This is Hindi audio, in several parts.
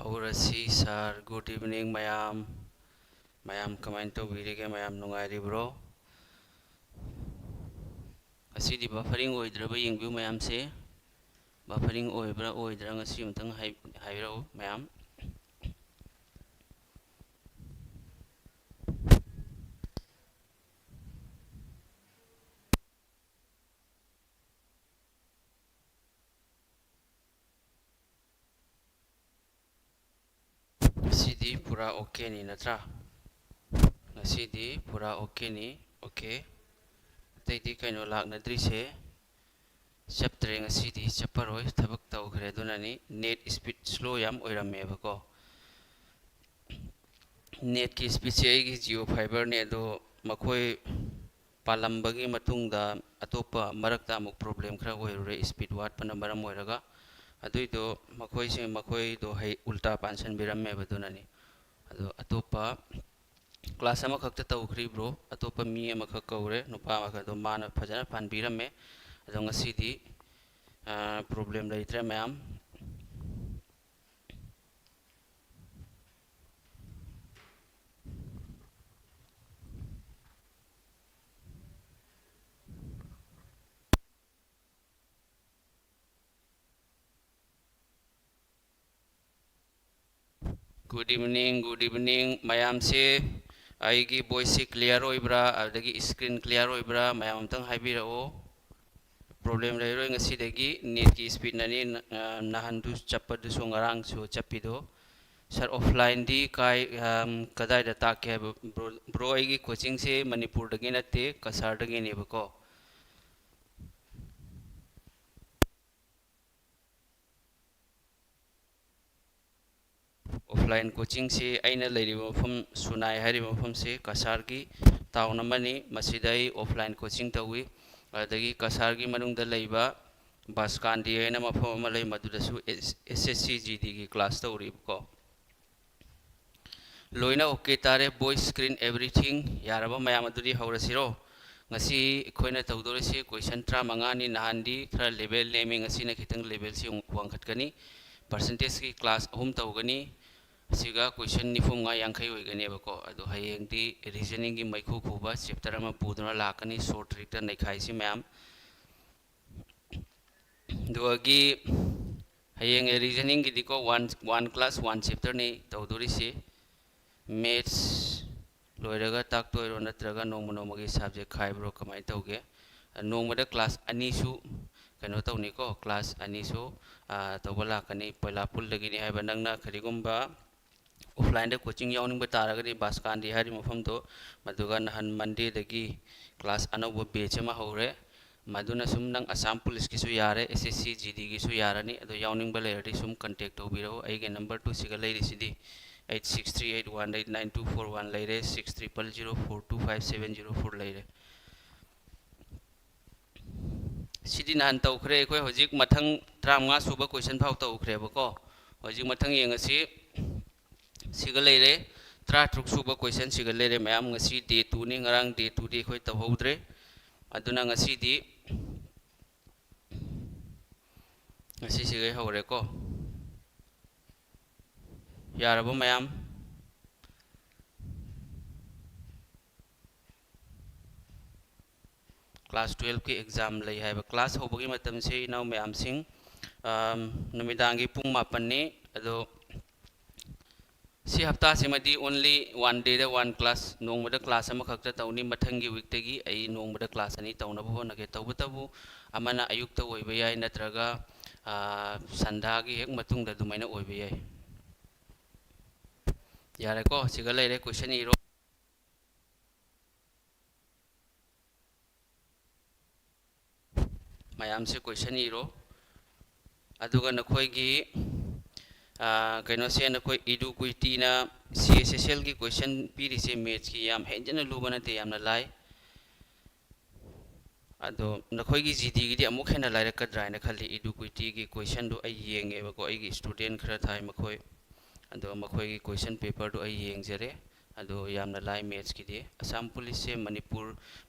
Hourasi sir, good evening mayam. Mayam comment to virige mayam nungairi bro. Asidi buffering oidraba yingbu mayam se. Buffering oibra oidra ngasi umtang hairo mayam. Asidi pura okay ni natra. Asidi pura okay ni okay. Tadi kaino lak nadri se. Chapter ngasidi chaparoi thabak tau khare dunani net speed slow yam oirame bako. Net ki speed se ai Jio fiber ne do makoi पालंबगी मतुंगदा अतोपा मरकता अमुक प्रॉब्लम खरा ओइरे स्पीड वाट पन मरम ओइरगा अदुइदो मखोई दो है उल्टा पांसन बिरमे बदुननी अदो अतोपा क्लास अमा खक्ता तौखरी ब्रो अतोपा मी अमा खक कौरे नुपा अमा दो मान फजना पान बिरमे अदो ngasiदी प्रॉब्लम लैत्रे मैम गुड इवनिंग मैम से आईगी वॉइस से क्लियर होइब्रा अदगी स्क्रीन क्लियर होइब्रा मैम अमतंग हाइबिरओ प्रॉब्लम लेरो ngasiदगी नेट की स्पीड ननी नहंदु चप्पदु सो ngarang सो चप्पिदो सर ऑफलाइन दी काय कदाय दा ताके ब्रो आईगी कोचिंग से मणिपुर दगी नते कसार दगी नेबको ऑफलाइन कोचिंग से अना मफम सुनाई है मफम से कसार की टाउन मसीदई ऑफलाइन कोचिंग तौई अदगी कसार की मनुंगदा लेबा बासकांडी है मफम मदुदसु SSC GD की क्लास तौरीबको लोइना ओके तारे वॉइस स्क्रीन एवरीथिंग यारबा मयाम अदुदी हौरसिरो ngasi khoina tawdorisi question 35 ni nahandi khara level naming asina khitang level si wangkhatkani percentage ki class ahum tawgani asiga question nifumga yankhai oigani bako adu hayengdi reasoning gi maikhu khuba chapter ama puduna lakani short trick ta naikhai si mayam duagi hayeng reasoning gi diko one class one chapter ni tawdorisi maths लोइरगा ताक तोइरो नत्रगा नोंमगी सब्जेक्ट खाइब्रो कमाय तौगे नोंमदा क्लास अनीसु कनो तौनिको क्लास अनीसु तौबला कनी पहिला पुलदगिनी हाइबा नंगना खरिगुम्बा ऑफलाइन दे कोचिंग याउनिंग बतारगदी बासकांदी हारि मफमदो मदुगा नहन मंडे दगी क्लास अनौबो बैच अमा हौरे मदुना सुम नंग असम पुलिस किसु यारे SSC GD किसु यारनी अदो याउनिंग बा लेरदी सुम कांटेक्ट तौबिरो आइगे नंबर 2 सिगा लेरिसिदी 8638189241 लेरे 6300425704 लेरे सिदी नान तौखरे अखोय होजिक मथंग 35 सुबा क्वेश्चन फाउ तौखरे बको होजिक मथंग येंगसी सिगा लेरे 33 सुबा क्वेश्चन सिगा लेरे ma'am ngasi day 2 ni ngarang day 2 di khoi tawhodre aduna ngasi di ngasi sigai hore ko yarabo ma'am class 12 की एग्जाम लई है क्लास होबगी मतम से इनाउ मैम सिंह नुमिदांगी पुंग मापन्नी अदो सी हफ्ता से मदी ओनली वन डे द वन क्लास नोंबद क्लास अमा खक्ता तौनी मथंगी वीक तगी आई नोंबद क्लास अनि तौनबो होनगे तौबतबु अमना अयुक्त ओइबे याय नत्रगा संधागी हेक मतुंग द दुमैना ओइबे याय यारे को सिगा लेरे क्वेश्चन इरो मैम से क्वेश्चन इरो अदुगा नखोयगी कनो से नखोय इडुक्विटी ना CSSL की क्वेश्चन पीरी से मैथ्स की याम हेंजन लुबना ते यामना लाइ अदो नखोयगी GD की अमुक हेना लाइरकद्रायना खल्ली इडुक्विटी की क्वेश्चन दो आई येंगे बको आइगी स्टूडेंट खरा थाय मखोय अदो मखोयगी क्वेश्चन पेपर दो आई येंगजरे अदो यामना लाइ मैथ्स की दे असम पुलिस से मणिपुर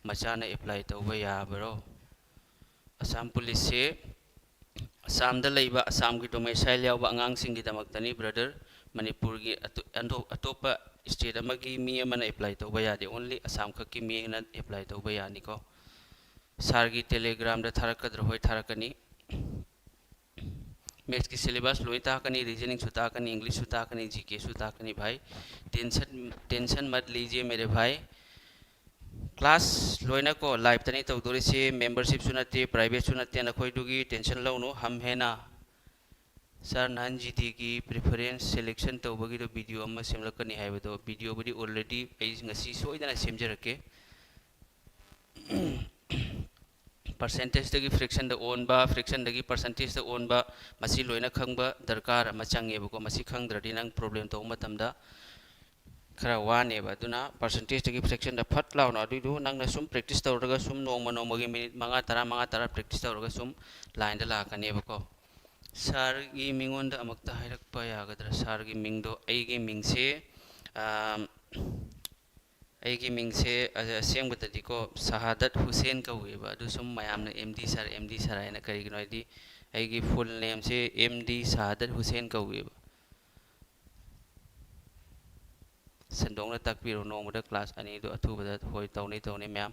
मचाना अप्लाई तौबा याबरो असम पुलिस से असम द लेबा असम की डोमिसाइल यावबा अंगांग सिंगी दमक्तनी ब्रदर मनपुर की अतोप स्टेट की मी एप्लाई तब यादे ओनली असम खी मी एप्लाई तब यानीको सार की टेलीग्राम थारकद्र होय थारकनी मैथ्स की सिलेबस लोई ताकनी रीजनिंग ताकनी इंग्लिश ताकनी जीके ताकनी भाई टेंशन मत लीजिए मेरे भाई क्लास लोइना को लाइव तनी तौदोरी से मेंबरशिप सुनते प्राइवेट सुनते नखोइदुगी टेंशन लौनु हम हेना सर नान जीटी की प्रेफरेंस सिलेक्शन तौबगी दो वीडियो अमा सेमलकनी हाइबदो वीडियो बडी ऑलरेडी आई ngasi सोइदना सेमजरके परसेंटेज दगी फ्रैक्शन द ओन बा फ्रैक्शन दगी परसेंटेज द ओन बा मसी लोइना खंगबा दरकार अमा चंगेबको मसी खंगद्रदि नंग प्रॉब्लम तो मतमदा खरा वानेबा दुना परसेंटेज दगी फ्रैक्शन द फट लाउना अदुदु नंगना सुम प्रैक्टिस तौरगा सुम नोमगी मिनिट 5 प्रैक्टिस तौरगा सुम लाइन द लाकनेबको सर की मिंगोंद अमक्ता हाइरकपा यागद्रा सर की मिंगदो अइगी मिंगसे अइगी मिंगसे असेंगबतदिको शहादत हुसैन कौवेबा अदु सुम मयामना एमडी सर हाइना करिगिनो आइदि अइगी फुल नेम से एमडी शहादत हुसैन कौवेबा संदोंगना ताकपिरो नोंगबदा क्लास अनि दो अथुबदा होय तौने मैम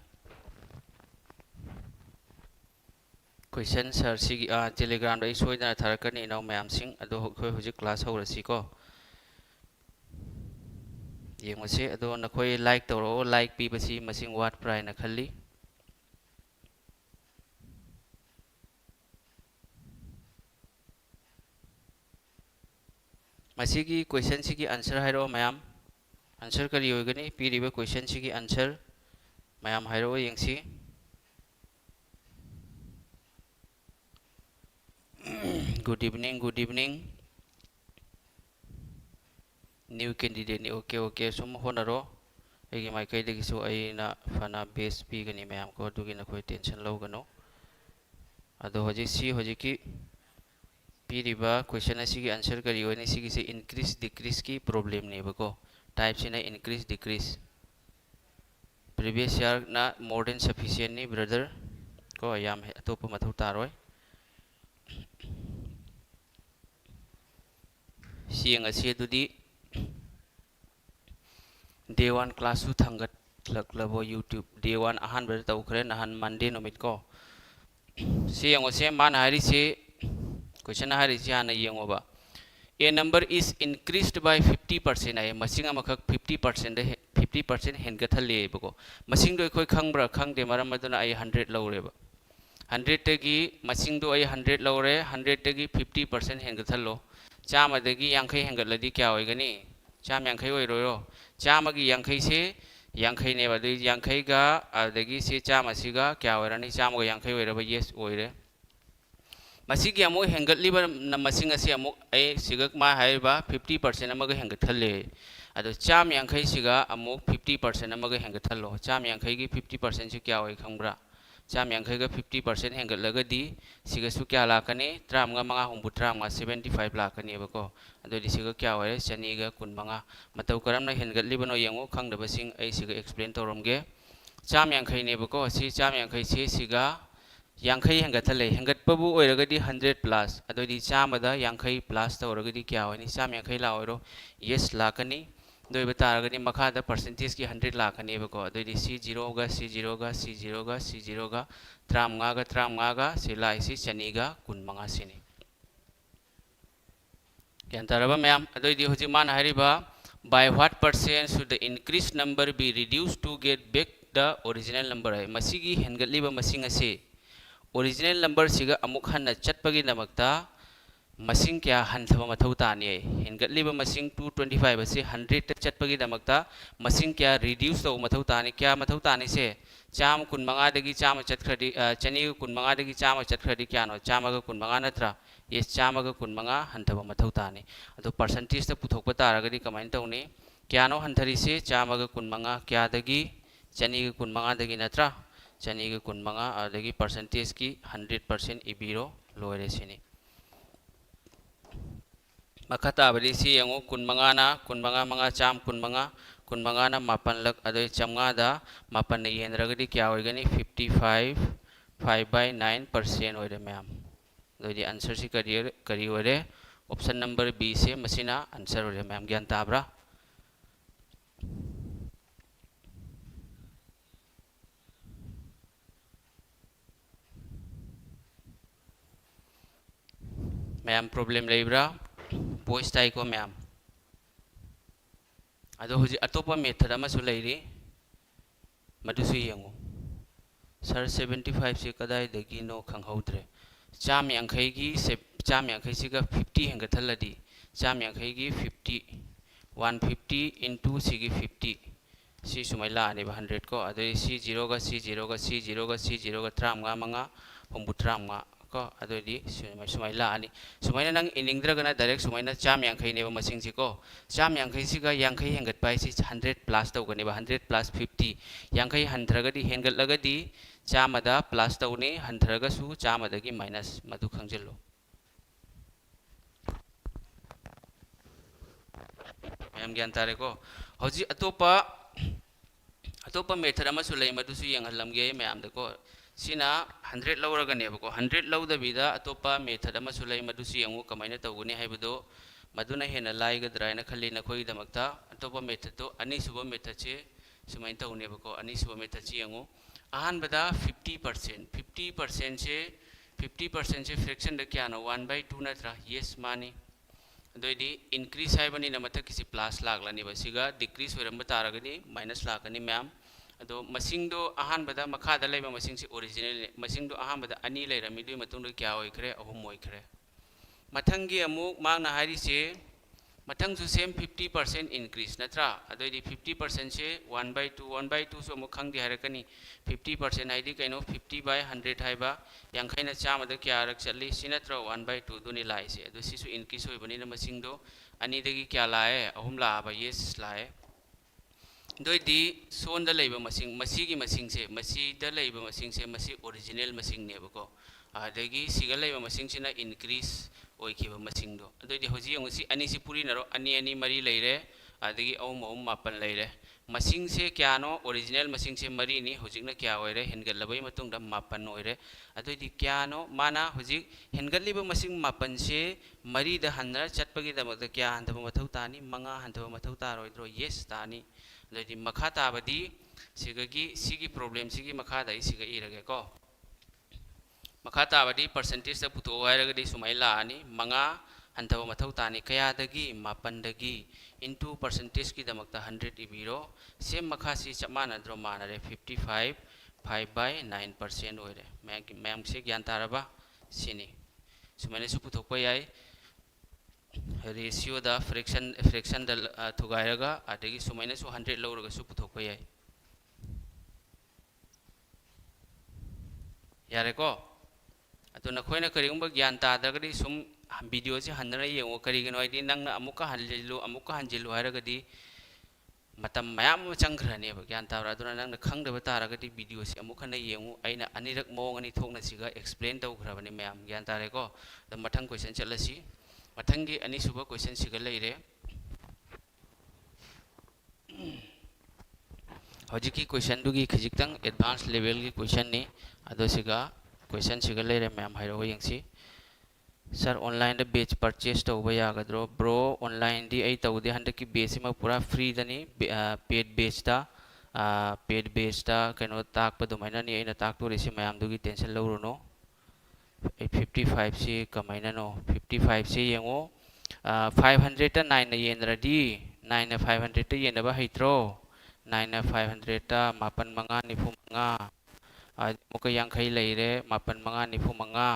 क्वेश्चन सर सी टेलीग्राम दई सोइदना थारकनी इनाउ मैम सिंग अदो होय हुजिक क्लास होरसिको येंगसे अदो नखोय लाइक तौरो लाइक पीबसी मसिंग वाट प्राइना खल्ली मसिगी क्वेश्चन सी की आंसर हाइरो मैम आंसर करी होगनी पीरिबा क्वेश्चन सी की आंसर मैम हाइरो येंगसी गुड इवनिंग न्यू कैंडिडेट ने ओके सुम होनरो एगी माइकैदगिसु अइना फना बेस पीगनी मैम को दुगी नखोय टेंशन लौगनो अदो होजिकी पीरिबा क्वेश्चन असिगी आंसर करी होनी सिगी से इंक्रीज डिक्रीज की प्रॉब्लम नेबको टाइप से इंक्रीज डिक्रीज प्रीवियस ईयर ना मोर देन सफिशिएंट नी ब्रदर को याम अतोप मथौ तारोय सिंग असी दुदी डे 1 क्लास सु थांगत लकलबो यूट्यूब डे 1 अहान बर तौखरे नहान मंडे नोमित को सिंग से मान हारी से क्वेश्चन हारी से आना येंगोबा ए नंबर इज इंक्रीज्ड बाय 50% आय मसिंग अमखक 50% हेनगथले बको मसिंग दो खोय खंगब्रा खंगदे मरम मदना आई 100 लौरेबा 100 तगी मसिंग दो आई 100 लौरे 100 तगी 50% हेनगथलो चामदगी यांखै हेंगतलदि क्या होइगनी चाम यांखै ओइरोयो चामगी यांखै से यांखै ने बदि यांखै गा अदगी से चामसिगा क्या ओइरानी चामगो यांखै ओइरबा यस ओइरे मसिगी अमो हेंगतलिबा मसिंग असी अमो ए सिगक मा हाइबा 50% अमग हेंगथले अदो चाम यांखै सिगा अमो 50% अमग हेंगथलो चाम यांखै गी 50% से क्या ओइ खंगब्रा चाम यांखै गा 50% हेंगतलगदी सिगसु क्या लाकने त्रामगा मंगा हुंबु त्रामगा 75 लाकने बको अदो दिसिगा क्या ओइ चनीगा कुनमंगा मतौ करमना हेंगतलिबनो येंगो खंगदबसिंग ए सिगा एक्सप्लेन तौरमगे चाम यांखै ने बको सि चाम यांखै से सिगा यांखै हेंगथले हेंगतपबु ओइरगदी 100 प्लस अदोदि चामदा यांखै प्लस तौरगदी क्या ओइनी चाम यांखै ला ओइरो यस लाकनी दोइबा तारगदी मखादा परसेंटेज की 100 लाकनी बको अदोदि C0 गा त्रामगा सिलाई सी चनीगा कुनमंगा सिनी क्यांतारबा मैम अदोदि हुजि मान हारिबा by what percent should the increased number be reduced to get back the original number है मसीगी हेंगतलिबा मसिंग असे ओरिजिनल नंबर सिगा अमुक हन्ना चटपगी नमकता मसिंग क्या हंथबा मथौ तानी है हेंगतलिबा मसिंग 225 असे 100 तक चटपगी नमकता मसिंग क्या रिड्यूस तो मथौ तानी क्या मथौ तानी से चाम कुनमंगा दगी चाम चटखरदी चनी कुनमंगा दगी चाम चटखरदी क्या नो चामगा कुनमंगा नत्रा ये चामगा कुनमंगा हंथबा मथौ तानी अदो परसेंटेज त पुथोकपा तारगदी कमाइन तौनी क्या नो हंथरी से चामगा कुनमंगा क्या दगी चनी कुनमंगा दगी नत्रा चनी कुनमंगा अदगी परसेंटेज की 100% इबीरो लोरे सिनी मखता बदी सी यंगो कुनमंगा मंगा चाम कुनमंगा ना मापन लक अदो चमगा दा मापन ने येंद्रगदी क्या होइगनी 55 5/9% होइरे मैम दोदी आंसर सी करी होरे ऑप्शन नंबर बी से मसीना आंसर हो मैम ज्ञान ताब्रा मैम प्रॉब्लम लेब्रा वॉइस टाइम को मैम अदो हुजी अतोपा मेथड अमसु लेरी मधुसु येंगो सर 75 से कदाई दगी नो खंगहौद्रे चाम यांखैगी से चाम यांखैसिगा 50 हेंगथलदी चाम यांखैगी 50 150 into सिगी 50 सी सुमाइला आने 100 को अदो सी 0 का सी 0 का सी 0 का सी 0 का ट्रामगा मंगा होंबुट्रामगा को अदो दी सुमाइला आनी सुमाइना नंग इनिंगद्रगना डायरेक्ट सुमाइना चाम यांखै नेबा मसिंग सिको चाम यांखैसिगा यांखै हेंगत पाइ सी 100 प्लस तौगनेबा 100 प्लस 50 यांखै हंथरगदी हेंगतलगदी चामदा प्लस तौनी हंथरगसु चामदगी माइनस मधु खंगजिल्लो मैम ज्ञान तारे को हौजी अतोपा मेथड अमसु लೈ मधुसु यंगहलमगे मैम दको सिना 100 लौरगनेबको 100 लौदबिदा अतोपा मेथड अमसु लೈ मधुसु यंगु कमाइना तौगने हाइबदो मधुना हेना लाइगद्रायना खल्ली नखोई दमक्ता अतोपा मेथड तो अनी सुबो मेथड से सुमाइन तौनेबको अनी सुबो मेथड से यंगु अहानबदा 50% 50% से 50% से फ्रैक्शन द क्या नो 1/2 नत्रा यस मानी दोइदी इंक्रीज हाइबनी न मथक किसी प्लस लागलानी बसिगा डिक्रीज होरम तारगनी माइनस लागनी मैम अदो मसिंगदो अहानबदा मखादा लेबा मसिंग से ओरिजिनल मसिंगदो अहानबदा अनी लेरमी दुई मतुंग क्या होइखरे अहुम होइखरे मथंगी अमुक मांगना हारी से मथंग सेम 50% इंक्रीज नत्रा अदोइदी 50% से 1/2 सो अमुक खंगदी हारकनी 50% हाइदी कइनो 50/100 हाइबा यांखैना चामदा क्या रक चली सिनत्रा 1/2 दुनी लाइ से अदो सिसु इंक्रीज होइबनी न मसिंगदो अनी दगी क्या लाए अहुम लाबा यस लाए दोइदी सोंदा लेबा मसिंग मसीगी मसिंग से मसीदा लेबा मसिंग से मसी ओरिजिनल मसिंग नेबको अदगी सिगा लेबा मसिंग सिना इंक्रीज ओइखिबा मसिंगदो अदोइदी होजी यंगसी अनी सि पुरी नरो अनी अनी मरी लेरे अदगी अहुम अहुम मापन लेरे मसिंग से क्यानो ओरिजिनल मसिंग से मरी नि होजिकना क्या होइरे हेनगलबई मतुंगदा मापन ओइरे अदोइदी क्यानो माना होजिक हेनगलिबा मसिंग मापन से मरी द हनरा चटपगी दमक क्या हंदबा मथौ तानी मंगा हंदबा मथौ तारोइद्रो यस तानी अदोइदी मखा ताबदी सिगगी सिगी प्रॉब्लम सिगी मखा दाई सिगा इरगे को मखा ताबदी परसेंटेज दा पुतो हाइरगदी सुमाइला आनी मंगा हंथब मथौ तानी कयादगी मापनदगी इनटू परसेंटेज की दमकता 100 इबीरो सेम मखा सी चमानद्रो मानरे 55 5/9% होइरे मैम से ज्ञान तारबा सिनी सुमाइने सु पुथोकप याय रेशियो दा फ्रैक्शन दा थुगाइरगा अदगी सुमाइने सु 100 लौरगा सु पुथोकप याय यारे को अतो नखोइना करिगुंबा ज्ञान तादगदी सुम वीडियो से हनना येंगो करिगनो आइदि नंगना अमुका हंजिलु हारगदी मतम मयाम चंग्रने ज्ञान ताब्रा अदुना नंगना खंगदबा तारगदी वीडियो से अमुका न येंगो आइना अनिरक मोंग अनि थोकना सिगा एक्सप्लेन तौग्रबने मयाम ज्ञान तारेको द मथंग क्वेश्चन चलसी मथंगी अनि सुबह क्वेश्चन सिगा लेरे हजिकी क्वेश्चन दुगी खजिक्तंग एडवांस लेवल की क्वेश्चन नि अदो सिगा क्वेश्चन सिगा लेरे मैम हाइरो यंगसी सर ऑनलाइन बेच परचेस तब यागद्रो ब्रो ऑनलाइन दी तौदे हंड की बेच में पूरा फ्री दनी पेड बेचता कनो ताकपदुमाइना नि अइना ताकतोरिसि मयामदुगी टेंशन लौरुनो 55 से कमाइना नो 55 से येंगो 500 ता 9 ना येनरदी 9 ना 500 ता येनबा हैत्रो 9 ना 500 ता मापन मंगा निफु मंगा मुका यांखै लेरे मापन मंगा निफु मंगा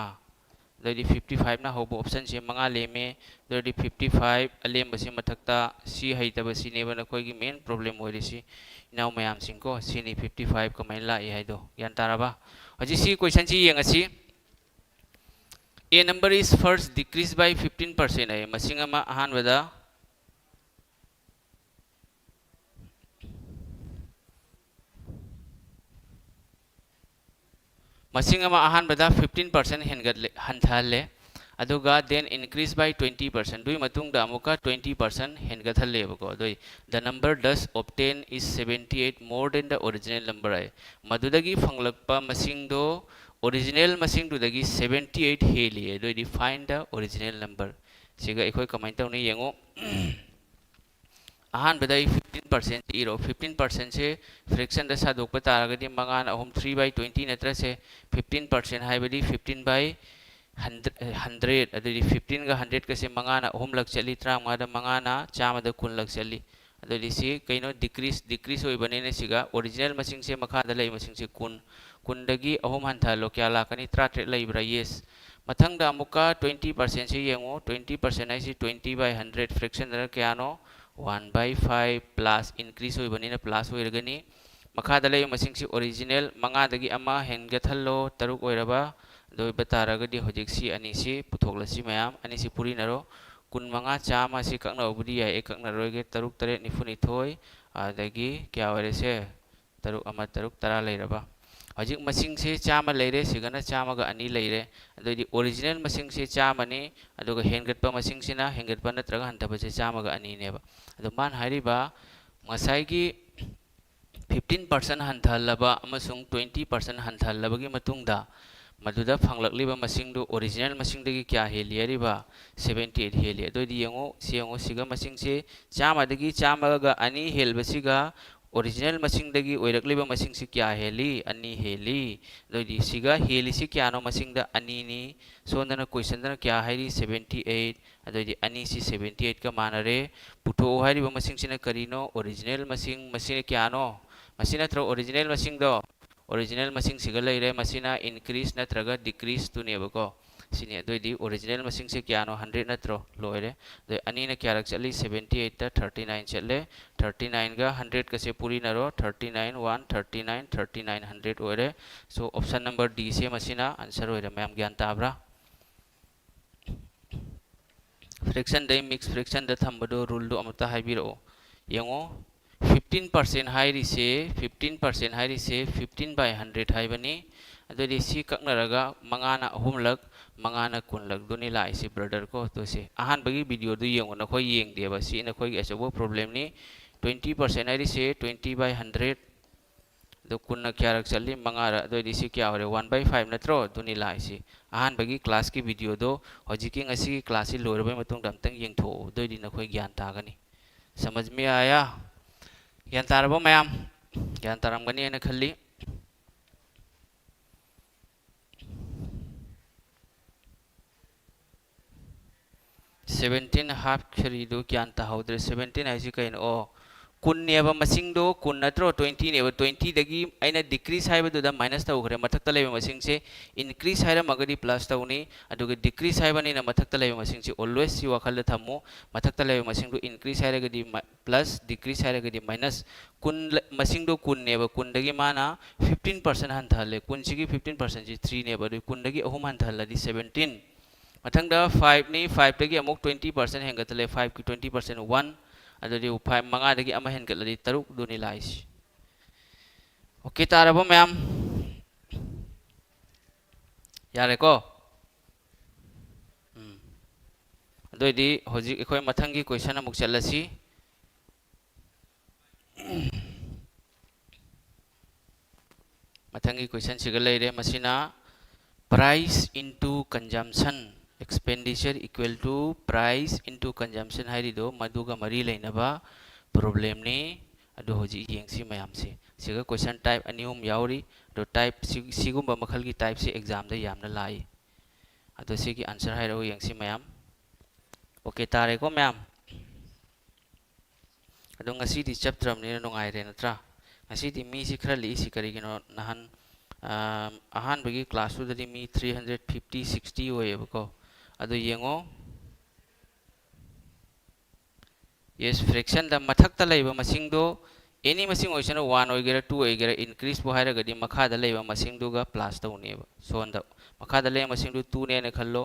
दोदी 55 ना होबो ऑप्शन से मंगा लेमे दोदी 55 अलेम बसे मथक्ता सी हैतब सिनेबा नखोइगी मेन प्रॉब्लम होइरिसि नाउ मयाम सिंको सिनी 55 कमाइन ला हाइदो ज्ञान ताराबा हजि सी क्वेश्चन सी येंगसी a number is first decreased by 15% है मसिंग अमा अहानबदा मसिंग अमा अहानबदा 15% हेनगले हंथाले अदुगा then increase by 20% दुई मतुंग दा अमुका 20% हेनगथले बको दोई the number thus obtained is 78 more than the original number है मदुदगी फंगलकपा मसिंग दो original मसिंग दुदगी 78 हेली है दोई find the original number सिगा इखोय कमाइन तौनी येंगो Ahaan बदाई 15% इरो 15% से फ्रैक्शन द सादोक तारगदी मंगान अहम 3 by 20 नत्र से 15% हाइबदी 15 by 100 अदुदी 15 का 100 का से मंगाना अहम लग चली त्रांगा द मंगाना चाम द कुन लग चली अदुदी सी कइनो डिक्रीस होय बने ने सिगा ओरिजिनल मसिंग से मखा द लई मसिंग से कुन कुंडगी अहम हंथा लो क्या लाकनी त्राट्रे लईब्रा यस मथंग द अमुका 20% से येंगो 20% है सी 20 by 100 फ्रैक्शन द क्यानो 1 by 5 plus increase होय बने ने प्लस होय रगनी मखा द लई मसिंग से ओरिजिनल मंगा दगी अमा हेनगथल्लो तरुक ओइरबा दो बतारगदी होजिक्सी अनिसी पुथोगलसी मयाम अनिसी पुरी नरो कुन मंगा चामा सी ककना उबुदी या एक ककना रोगे तरुक तरे निफुनिथोय आदगी क्या वरेसे तरुक अमा तरुक तरा लेरबा होजिक मसिंग से चामा लेरे सिगना चामा गा अनि लेरे अदोदी ओरिजिनल मसिंग से चामा ने अदोगा हेनगतपा मसिंग सिना हेनगतपा नत्रगा हंतबा से चामा गा अनि नेबा अदो मान हारिबा मसाइगी 15% हंथलबा अमसुंग 20% हंथलबगी मतुंगदा मधुदा फंगलकलिबा मसिंगदु ओरिजिनल मसिंगदगी क्या हेलियरिबा 78 हेलि अदोदी यंगो सियंगो सिगा मसिंगसे चामादगी चामागा अनि हेलबसिगा ओरिजिनल मसिंगदगी ओइरकलिबा मसिंगसे क्या हेलि अनि हेलि अदोदी सिगा हेलिसि क्यानो मसिंगदा अनि नि सोंदना क्वेश्चनदना क्या हाइरि 78 अदोदी अनि सि 78 का मानरे पुथो हाइरिबा मसिंगसिना करिनो ओरिजिनल मसिंग क्यानो मसिना थ्रो ओरिजिनल मसिंगदो ओरिजिनल मसिंग सिगा लेरे मसिना इंक्रीज नत्रगा डिक्रीज तुनेबको सिने दोइदी ओरिजिनल मसिंग से क्यानो 100 नत्रो लोइरे दो अनि न क्या रख चली 78 ता 39 चले 39 का 100 का से पूरी नरो 39 1 39 39 100 ओइरे सो ऑप्शन नंबर डी से मसिना आंसर ओइरे मैम ज्ञान ताब्रा फ्रैक्शन दे मिक्स फ्रैक्शन द थंबदो रूल दो अमता हाइबिरो यंगो 15% हाइरी से 15% हाइरी से 15 by 100 हाइबनी अदोदी सी ककनरगा मंगाना अहुमलक मंगाना कुनलक दुनी लाई सी ब्रदर को तो से अहान बगी वीडियो दु येंगो न खोय येंग देबा सी न खोय एसबो प्रॉब्लम नि 20% हाइरी से 20 by 100 दो कुन क्या रख चली मंगारा अदोदी सी क्या होरे 1 by 5 नत्रो दुनी लाई सी अहान बगी क्लास की वीडियो दो होजिकिंग असी क्लास सी लोरबे मतुंग दमतंग येंगथो दोदी न खोय ज्ञान तागनी समझ में आया ज्ञान तारबो मैम ज्ञान तारमगनी न खल्ली 17 हाफ खरीदो ज्ञान ताहौद्रे 17 हाइसि कइन ओ कुन नेबा मसिंगदो कुन नत्रो 20 नेबा 20 दगी आइना डिक्रीज हाइबदुदा माइनस तौखरे मथक्ता लेबा मसिंग से इंक्रीज हाइरा मगदी प्लस तौनी अदुगा डिक्रीज हाइबानी ना मथक्ता लेबा मसिंग से ऑलवेज सी वखल थमो मथक्ता लेबा मसिंगदो इंक्रीज हाइरागदी प्लस डिक्रीज हाइरागदी माइनस कुन मसिंगदो कुन नेबा कुन दगी माना 15% हंथले कुन सिगी 15% जी 3 नेबा दु कुन दगी अहुम हंथलदी 17 मथंगदा 5 नि 5 दगी अमुक 20% हेंगतले 5 की 20% 1 अदोदी 5 मंगा दगी अमा हेंगतलदी तरुक दुनी लाइस ओके तारबो मैम यारे को अदोदी होजि एखोय मथंगी क्वेश्चन अमुक चलसी मथंगी क्वेश्चन सिगा लेरे मसिना price into consumption expenditure equal to price into consumption हाइरिदो मधुगा मरी लेनबा प्रॉब्लम ने अदो होजि येंगसी मयाम से सिगा क्वेश्चन टाइप अनियम यावरी दो टाइप सिगुम्बा मखल की टाइप से एग्जाम दा यामना लाई अदो सिगी आंसर हाइरो येंगसी मयाम ओके तारे को मैम अदो ngasi di chapter ने नोंगाइ रे नत्रा ngasi di मी सि खरा ली सि करिगिनो नहन अहान बगी क्लास ददी मी 350 60 होयेबको अदो येंगो यस फ्रैक्शन द मथक्ता लेबा मसिंगदो एनी मसिंग ओइसन 1 ओइगेरा 2 ओइगेरा इंक्रीज बो हाइरगदी मखादा लेबा मसिंगदुगा प्लस तौनेबा सोंदा मखादा ले मसिंगदु 2 ने खल्लो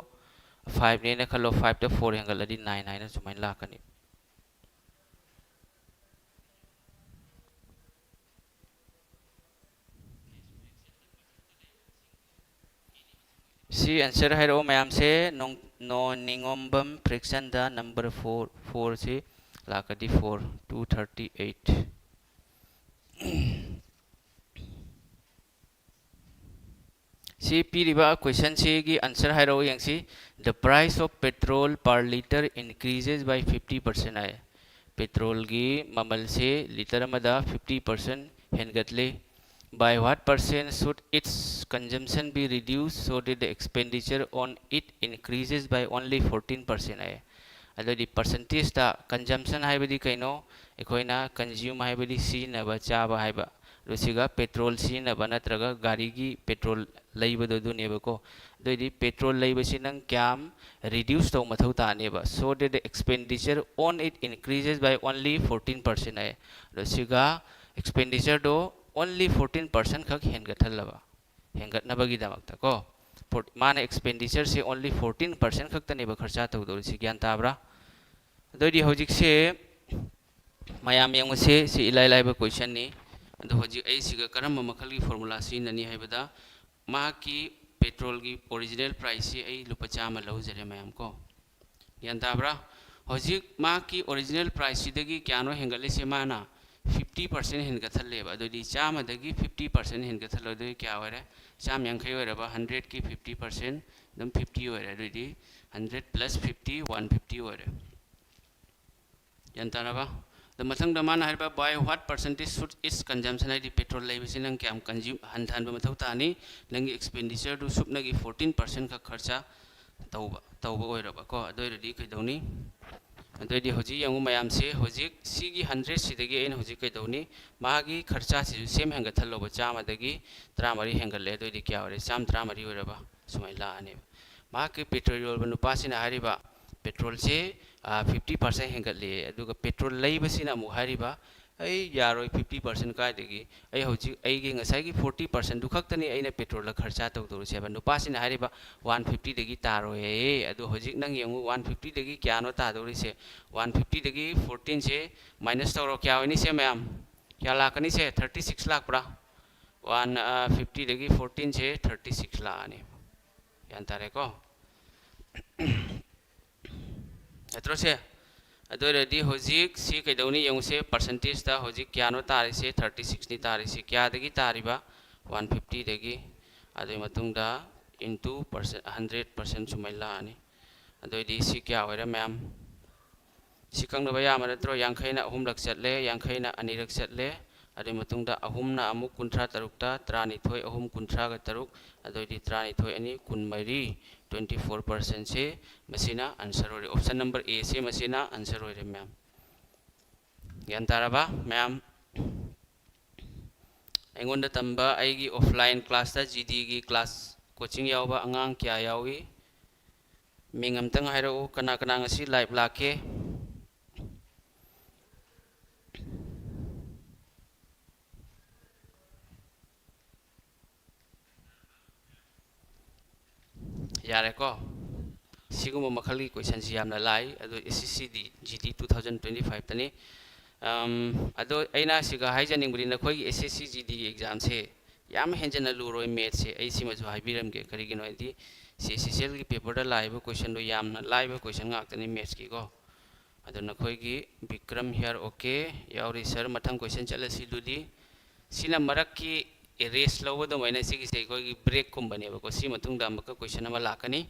5 ने खल्लो 5 to 4 हेंगलदी 9 9 सुमाइन लाकनी सी आंसर है रो मैम से no Ningombam fraction the number 4 से लाकदी 4 238 सी पीरिबा क्वेश्चन सी की आंसर है रो यंग सी the price of petrol per litre increases by 50% है पेट्रोल की ममल से लीटर मदा 50% हेनगतले by what percent should its consumption be reduced so that the expenditure on it increases by only 14% है अदोदी percentage ता consumption है बदी कइनो एकोइना consume है बदी सी नबा चाबा है बा रुसिगा पेट्रोल सी नबा नत्रगा गाड़ी की पेट्रोल लइबदो दुनेबको दोदी पेट्रोल लइबसी नंग क्याम reduce तो मथौ तानेबा so that the expenditure on it increases by only 14% है रुसिगा expenditure दो only 14% खक हेंगथलबा हेंगतनबगीदमक्ता को माने एक्सपेंडिचर से only 14% खक्तनेबा खर्चा तौदोरिसि ग्यान ताब्रा दोदी होजिक से मयाम यंगसे से इलाइ लाइबा क्वेश्चन नि अदो होजिक ए सिगा करम मखल की फार्मूला सिननी हैबदा मा की पेट्रोल की ओरिजिनल प्राइस से ए लुपा चामा लौजरे मयाम को ग्यान ताब्रा होजिक मा की ओरिजिनल प्राइस सिदगी क्यानो हेंगले से माना 50% हेंगथलेबा अदोदी चामा दगी 50% हेंगथलोदे क्या होरे चाम यांखै होरेबा 100 की 50% दम 50 होरे अदोदी 100 plus 50 150 होरे यंतरबा द मथंग द मान हरबा by what percentage should it's consumption है पेट्रोल लेबसी नंग क्याम कंज्यूम हनथान मथौ तानी नंगी एक्सपेंडिचर दु सुपनगी 14% का खर्चा तौबा तौबा होरबा को अदोरदी कैदौनी अदोदी होजी यंगु मयाम से होजी सीगी 100 सिदगी एन होजी कैदौनी मागी खर्चा से सेम हेंगथलोबा चामदगी 30 हेंगले अदोदी क्या होरे चाम 30 होरबा सुमाय लाने माके पेट्रोल नुपासिना हरिबा पेट्रोल से 50% हेंगले अदुगा पेट्रोल लैबसिना मु हरिबा ऐ यारोय 50% कायदगी ऐ होजी ऐगी ngसाइगी 40% दुखक्तनी ऐना पेट्रोल खर्चा तौदोरसेबा नुपासिना हरिबा 150 दगी तारोय अदु होजी नंग यंगु 150 दगी क्यानो तादोरिसे 150 दगी 14 से माइनस तौरो क्या होनी से मैम क्या लाकनी से 36 लाख पड़ा 150 दगी 14 से 36 लाख आने यान तारे को अत्रोसे अदोरदी होजिक सी कैदौनी यंगसे परसेंटेज ता होजिक क्यानो तारिसे 36 नि तारिसे क्यादगी तारिबा 150 दगी अदोय मतुंगदा इनटू 100% सुमैला आनी अदोयदी सी क्या होरे मैम सिकंगनबा यामनत्रो यांखैना अहुमलक चटले यांखैना अनिरक चटले अदोय मतुंगदा अहुमना अमुक 53 ता 32 अहुम 53 अदोयदी 32 अनि 12 24% से मसीना आंसर हो ऑप्शन नंबर ए से मसीना आंसर हो मैम ज्ञान तारबा मैम ऐंगोंद तंबा आईगी ऑफलाइन क्लास ता जीडी की क्लास कोचिंग यावबा अंगांग क्या यावी मिंगम तंग हायरो कना कना ngasi लाइव लाके यारे को सिगुम मखल की क्वेश्चन से यामना लाई अदो एसएससी जीडी 2025 तनी अदो ऐना सिगा हाइजनिंग बुदी नखोई एसएससी जीडी एग्जाम से याम हेंजन लुरोय मैथ से ऐ सिमजु हाइबिरम के करिगिनो आदि सीसीएल की पेपर दा लाइव क्वेश्चन दो यामना लाइव क्वेश्चन गाक्तनी मैथ्स की को अदो नखोई की विक्रम हियर ओके यावरी सर मथंग क्वेश्चन चलसी दुदी सिना मरक की रेस लौबदो मैंने सिगिसे कोई ब्रेक कुंबनेबको सी मतुंगदा अमक क्वेश्चन अमा लाकनी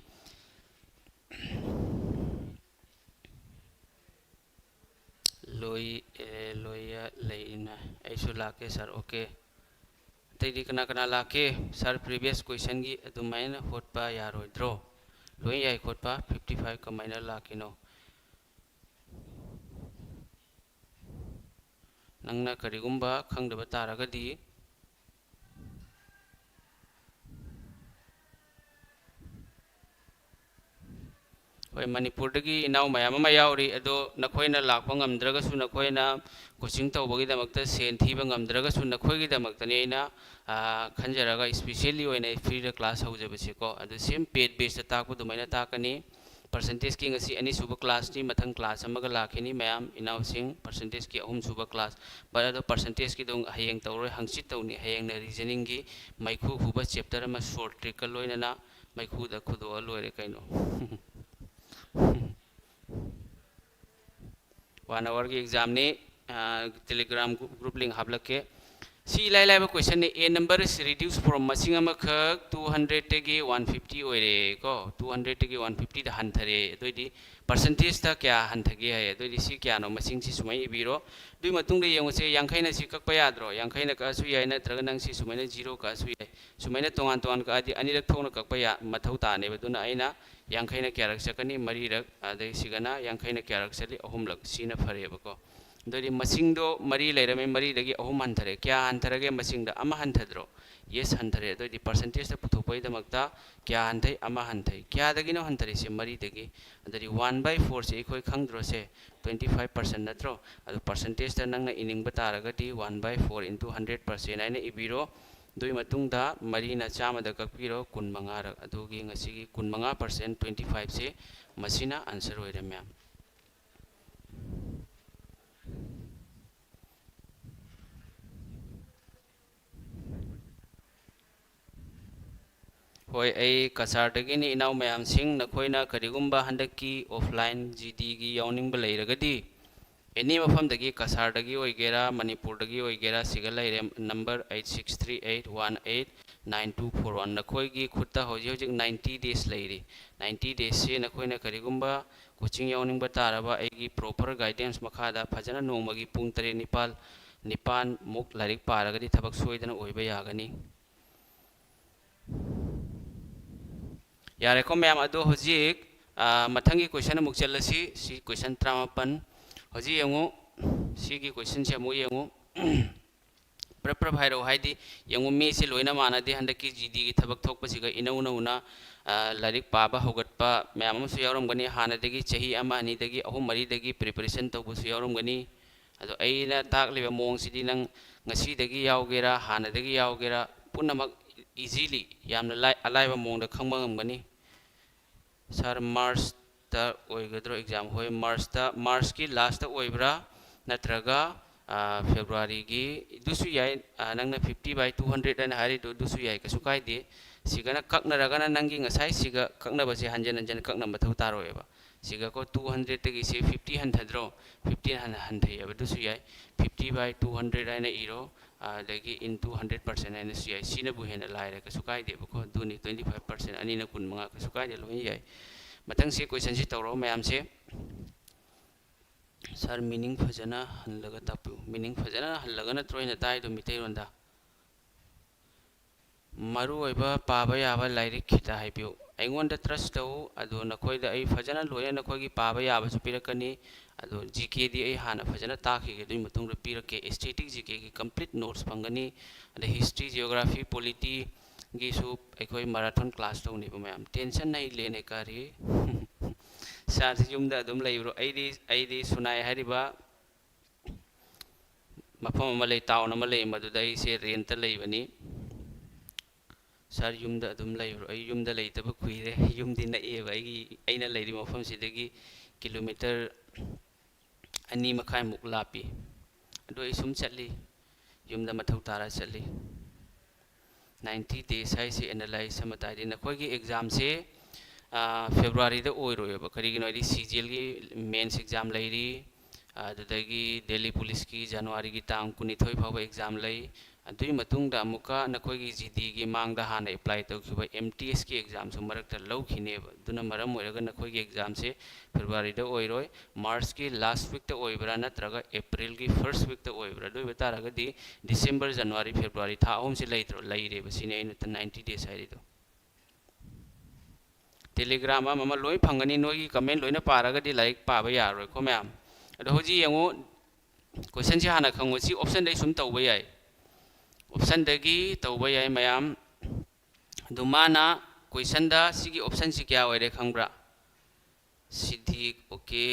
लोया लेना ऐसु लाके सर ओके तैदी कना कना लाके सर प्रीवियस क्वेश्चन की अदुमाइना होटपा यारोइद्रो लोय याय खोटपा 55 कमाइना लाकिनो नंगना करिगुंबा खंगदबा तारगदी मणिपुर इनाव मैम यावरी अदो नखोइना लाख ngमद्रगसु नखोइना कोचिंग तौबगीदमक्ता सेन थीब ngमद्रगसु नखोइगीदमक्तनी अइना खंजरगा स्पेशली ओइना फ्री द क्लास हौजबसेको अदो सेम पेड बेस ताकु दुमैना ताकनी परसेंटेज की ngasi अनि सुब क्लास नि मथंग क्लास अमगा लाखिनी मैम इनाव सिंग परसेंटेज की अहुम सुब क्लास पर अदो परसेंटेज की दोंग हयेंग तौरोय हंगसित तौनी हयेंग न रीजनिंग की मैखु हुब चैप्टर अमा शॉर्ट ट्रिक लोइना मैखु द खुदो लोइरे कैनो 1 आवर की एग्जाम ने टेलीग्राम ग्रुप लिंक हाबलके सी लाई लाई क्वेश्चन ने a number is reduce from मसिंग अमखक 200 तगी 150 ओइरे को 200 तगी 150 द हंथरे दोइदि परसेंटेज ता क्या हंथगे है दोइदि सी क्या नो मसिंग सी सुमै इबिरो दुइ मतुंग दे यंगसे यांखैना सी ककप याद्रो यांखैना का सु याय नत्रग नंग सी सुमैना 0 का सु याय सुमैना तोंगान तोंगान का आदि अनिरक थोंना ककप या मथौ ताने बदुना आइना यांखैना क्यारक सकनी मरीरक आदि सिगना यांखैना क्यारक सली अहुमलक सीना फरेबको दोरी मसिंग दो मरी लेरमे मरी दगी अहुम हंथरे क्या हंथरगे मसिंग द अमा हंथद्रो यस हंथरे दोरी परसेंटेज द पुथोपै दमक्ता क्या हंथै अमा हंथै क्या दगी नो हंथरे से मरी दगी दोरी 1/4 से इखोय खंगद्रो से 25% नत्रो अदु परसेंटेज द नंगना इनिंग बतारगदी 1/4 into 100% आइना इबिरो दुई मतुंग दा मरी ना चामा द ककपिरो 15 रक अदुगी ngasiगी 15% 25 से मसिना आंसर होइरे मैम होय ऐ कसारदगिनी इनाव मैम सिंह नखोइना करिगुम्बा हंदकी ऑफलाइन जीडी गी यावनिंग बलैरगदी एनी मफमदगी कसारदगी ओइगेरा मणिपुरदगी ओइगेरा सिगा लैरे नंबर 8638189241 नखोइगी खुत्ता होजि होजिक 90 डेज लैरे 90 डेज से नखोइना करिगुम्बा कोचिंग यावनिंग बतारबा ऐगी प्रॉपर गाइडेंस मखादा फजना नोंमगी पुंग 3 निपाल निपान मुक लारिक पारगदी थबक सोइदना ओइबा यागनी यारे को मैम अदो होजिक मथंगी क्वेश्चन अमुक चलसी सी क्वेश्चन 53 होजि यंगो सी की क्वेश्चन से अमुक यंगो प्रपर भाइरो हाइदी यंगो मे से लोइना मानदे हंदकी जीडी की थबक थोकपसिगा इनौ नौना लारिक पाबा होगटपा मैम अमसु यावरमगनी हानदगी चही अमा अनिदगी अहुम मरीदगी प्रिपरेशन तौबसु यावरमगनी अदो अइना ताकलिबा मोंगसिदी नंग ngasiदगी यावगेरा हानदगी यावगेरा पुनमक इजीली यामना अलाइबा मोंगदा खंबा ngमगनी सर मार्च ता ओइगद्रो एग्जाम होय मार्च की लास्ट ता ओइब्रा नत्रगा फेब्रुआरी की दुसु याय नंगना 50/200 अन हारि दुसु याय कसु काइदे सिगना ककनरगना नंगी ngасai सिगा ककनबसे हंजन हंजन ककना मथौ तारोएबा सिगा को 200 तगी से 50 हंथद्रो 15 हंथैबा दुसु याय 50/200 अन इरो अदगी into 100% अन सु याय सिनबु हेना लाइरे कसु काइदेबको दुनि 25% अनिना 15 कसु काइदे लोइ याय मथंग से क्वेश्चन से तौरो मैम से सर मीनिंग फजना हल्लगा तापु मीनिंग फजना हल्लगा नत्रोइना ताइ दो मितै रोंदा मरु ओइबा पाबा याबा लाइरिक खिता हाइबियो अइगोंदा ट्रस्ट तौ अदो नखोइदा अइ फजना लोया नखोइगी पाबा याबा सु पिरकनी अदो जीके दी अइ हाना फजना ताखिगे दुइ मतुंग पिरके स्टैटिक जीके की कंप्लीट नोट्स फंगनी अदे हिस्ट्री जियोग्राफी पॉलिटी गी सु अखोइ मैराथन क्लास तौनी मैम टेंशन नहीं लेने कारी साथ युमदा अदुम लैब्रो अइदी सुनाय हरिबा मफम अमा लै टाउन अमा लै मदुदा से रेंट लैबनी सर युमदा अदुम लैब्रो अइ युमदा लैतबा कुइरे युमदी नएबा अइना लैरि मफम सिदगी किलोमीटर 2 मखाय मुक लापी अदो अइ सुम चली युमदा मथौ तारा चली 90 days है से एनालाइज समताइदे नखोइगी एग्जाम से फेब्रुआरी द ओइरोयबा करिगिनो इदि सीजीएल की मेंस एग्जाम लैरी अदुदगी दिल्ली पुलिस की जनवरी की तांग 19 फाव एग्जाम लै अदुई मतुंग दा मुका नखोइगी जीडी की मांगदा हाना अप्लाई तौखिबा एमटीएस की एग्जाम सु मरकता लौखिनेबा दुना मरम ओइरगा नखोइगी एग्जाम से फेब्रुआरी द ओइरोय मार्च की लास्ट वीक द ओइब्रा नत्रगा अप्रैल की फर्स्ट वीक द ओइब्रा दुई बतारगदी दिसंबर जनवरी फेब्रुआरी था अहुम से लैत्रो लैरेबा सिने 90 days हाइरिदो टेलीग्राम अमा लोई फंगनी नोगी कमेंट लोइना पारगदी लाइक पाबा यारोय को मैम अदो होजी यंगो क्वेश्चन से हाना खंगो सी ऑप्शन दे सुम तौबा याय ऑप्शन दगी तौबा याय मैम दुमाना क्वेश्चन दा सिगी ऑप्शन से क्या होइरे खंगब्रा सिधी ओके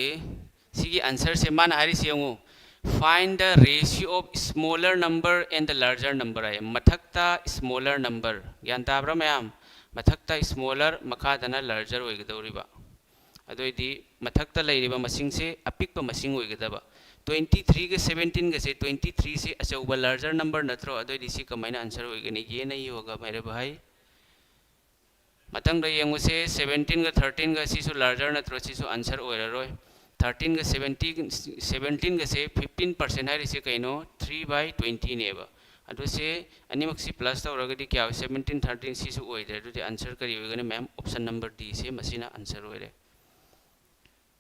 सिगी आंसर से माना हारि से यंगो find the ratio of smaller number and the larger number ay mathakta smaller number gyan tabra मैम मथक्ता स्मॉलर मखादना लार्जर ओइगदौरिबा अदोइदी मथक्ता लैरिबा मसिंग से अपिकपा मसिंग ओइगदबा 23 के 17 के से 23 से अचौबा लार्जर नंबर नत्रो अदोइदी सी कमाइना आंसर ओइगनी ये नहीं होगा मेरे भाई मतंग द यंगुसे 17 का 13 का सिसु लार्जर नत्रो सिसु आंसर ओइररोय 13 का 17 के से 15% है रिसे कइनो 3/20 नेबा अदो से अनिमक सी प्लस तौरगदी क्या 17 13 सी सु ओइदे अदुदि आंसर करी होगने मैम ऑप्शन नंबर डी से मसीना आंसर ओइरे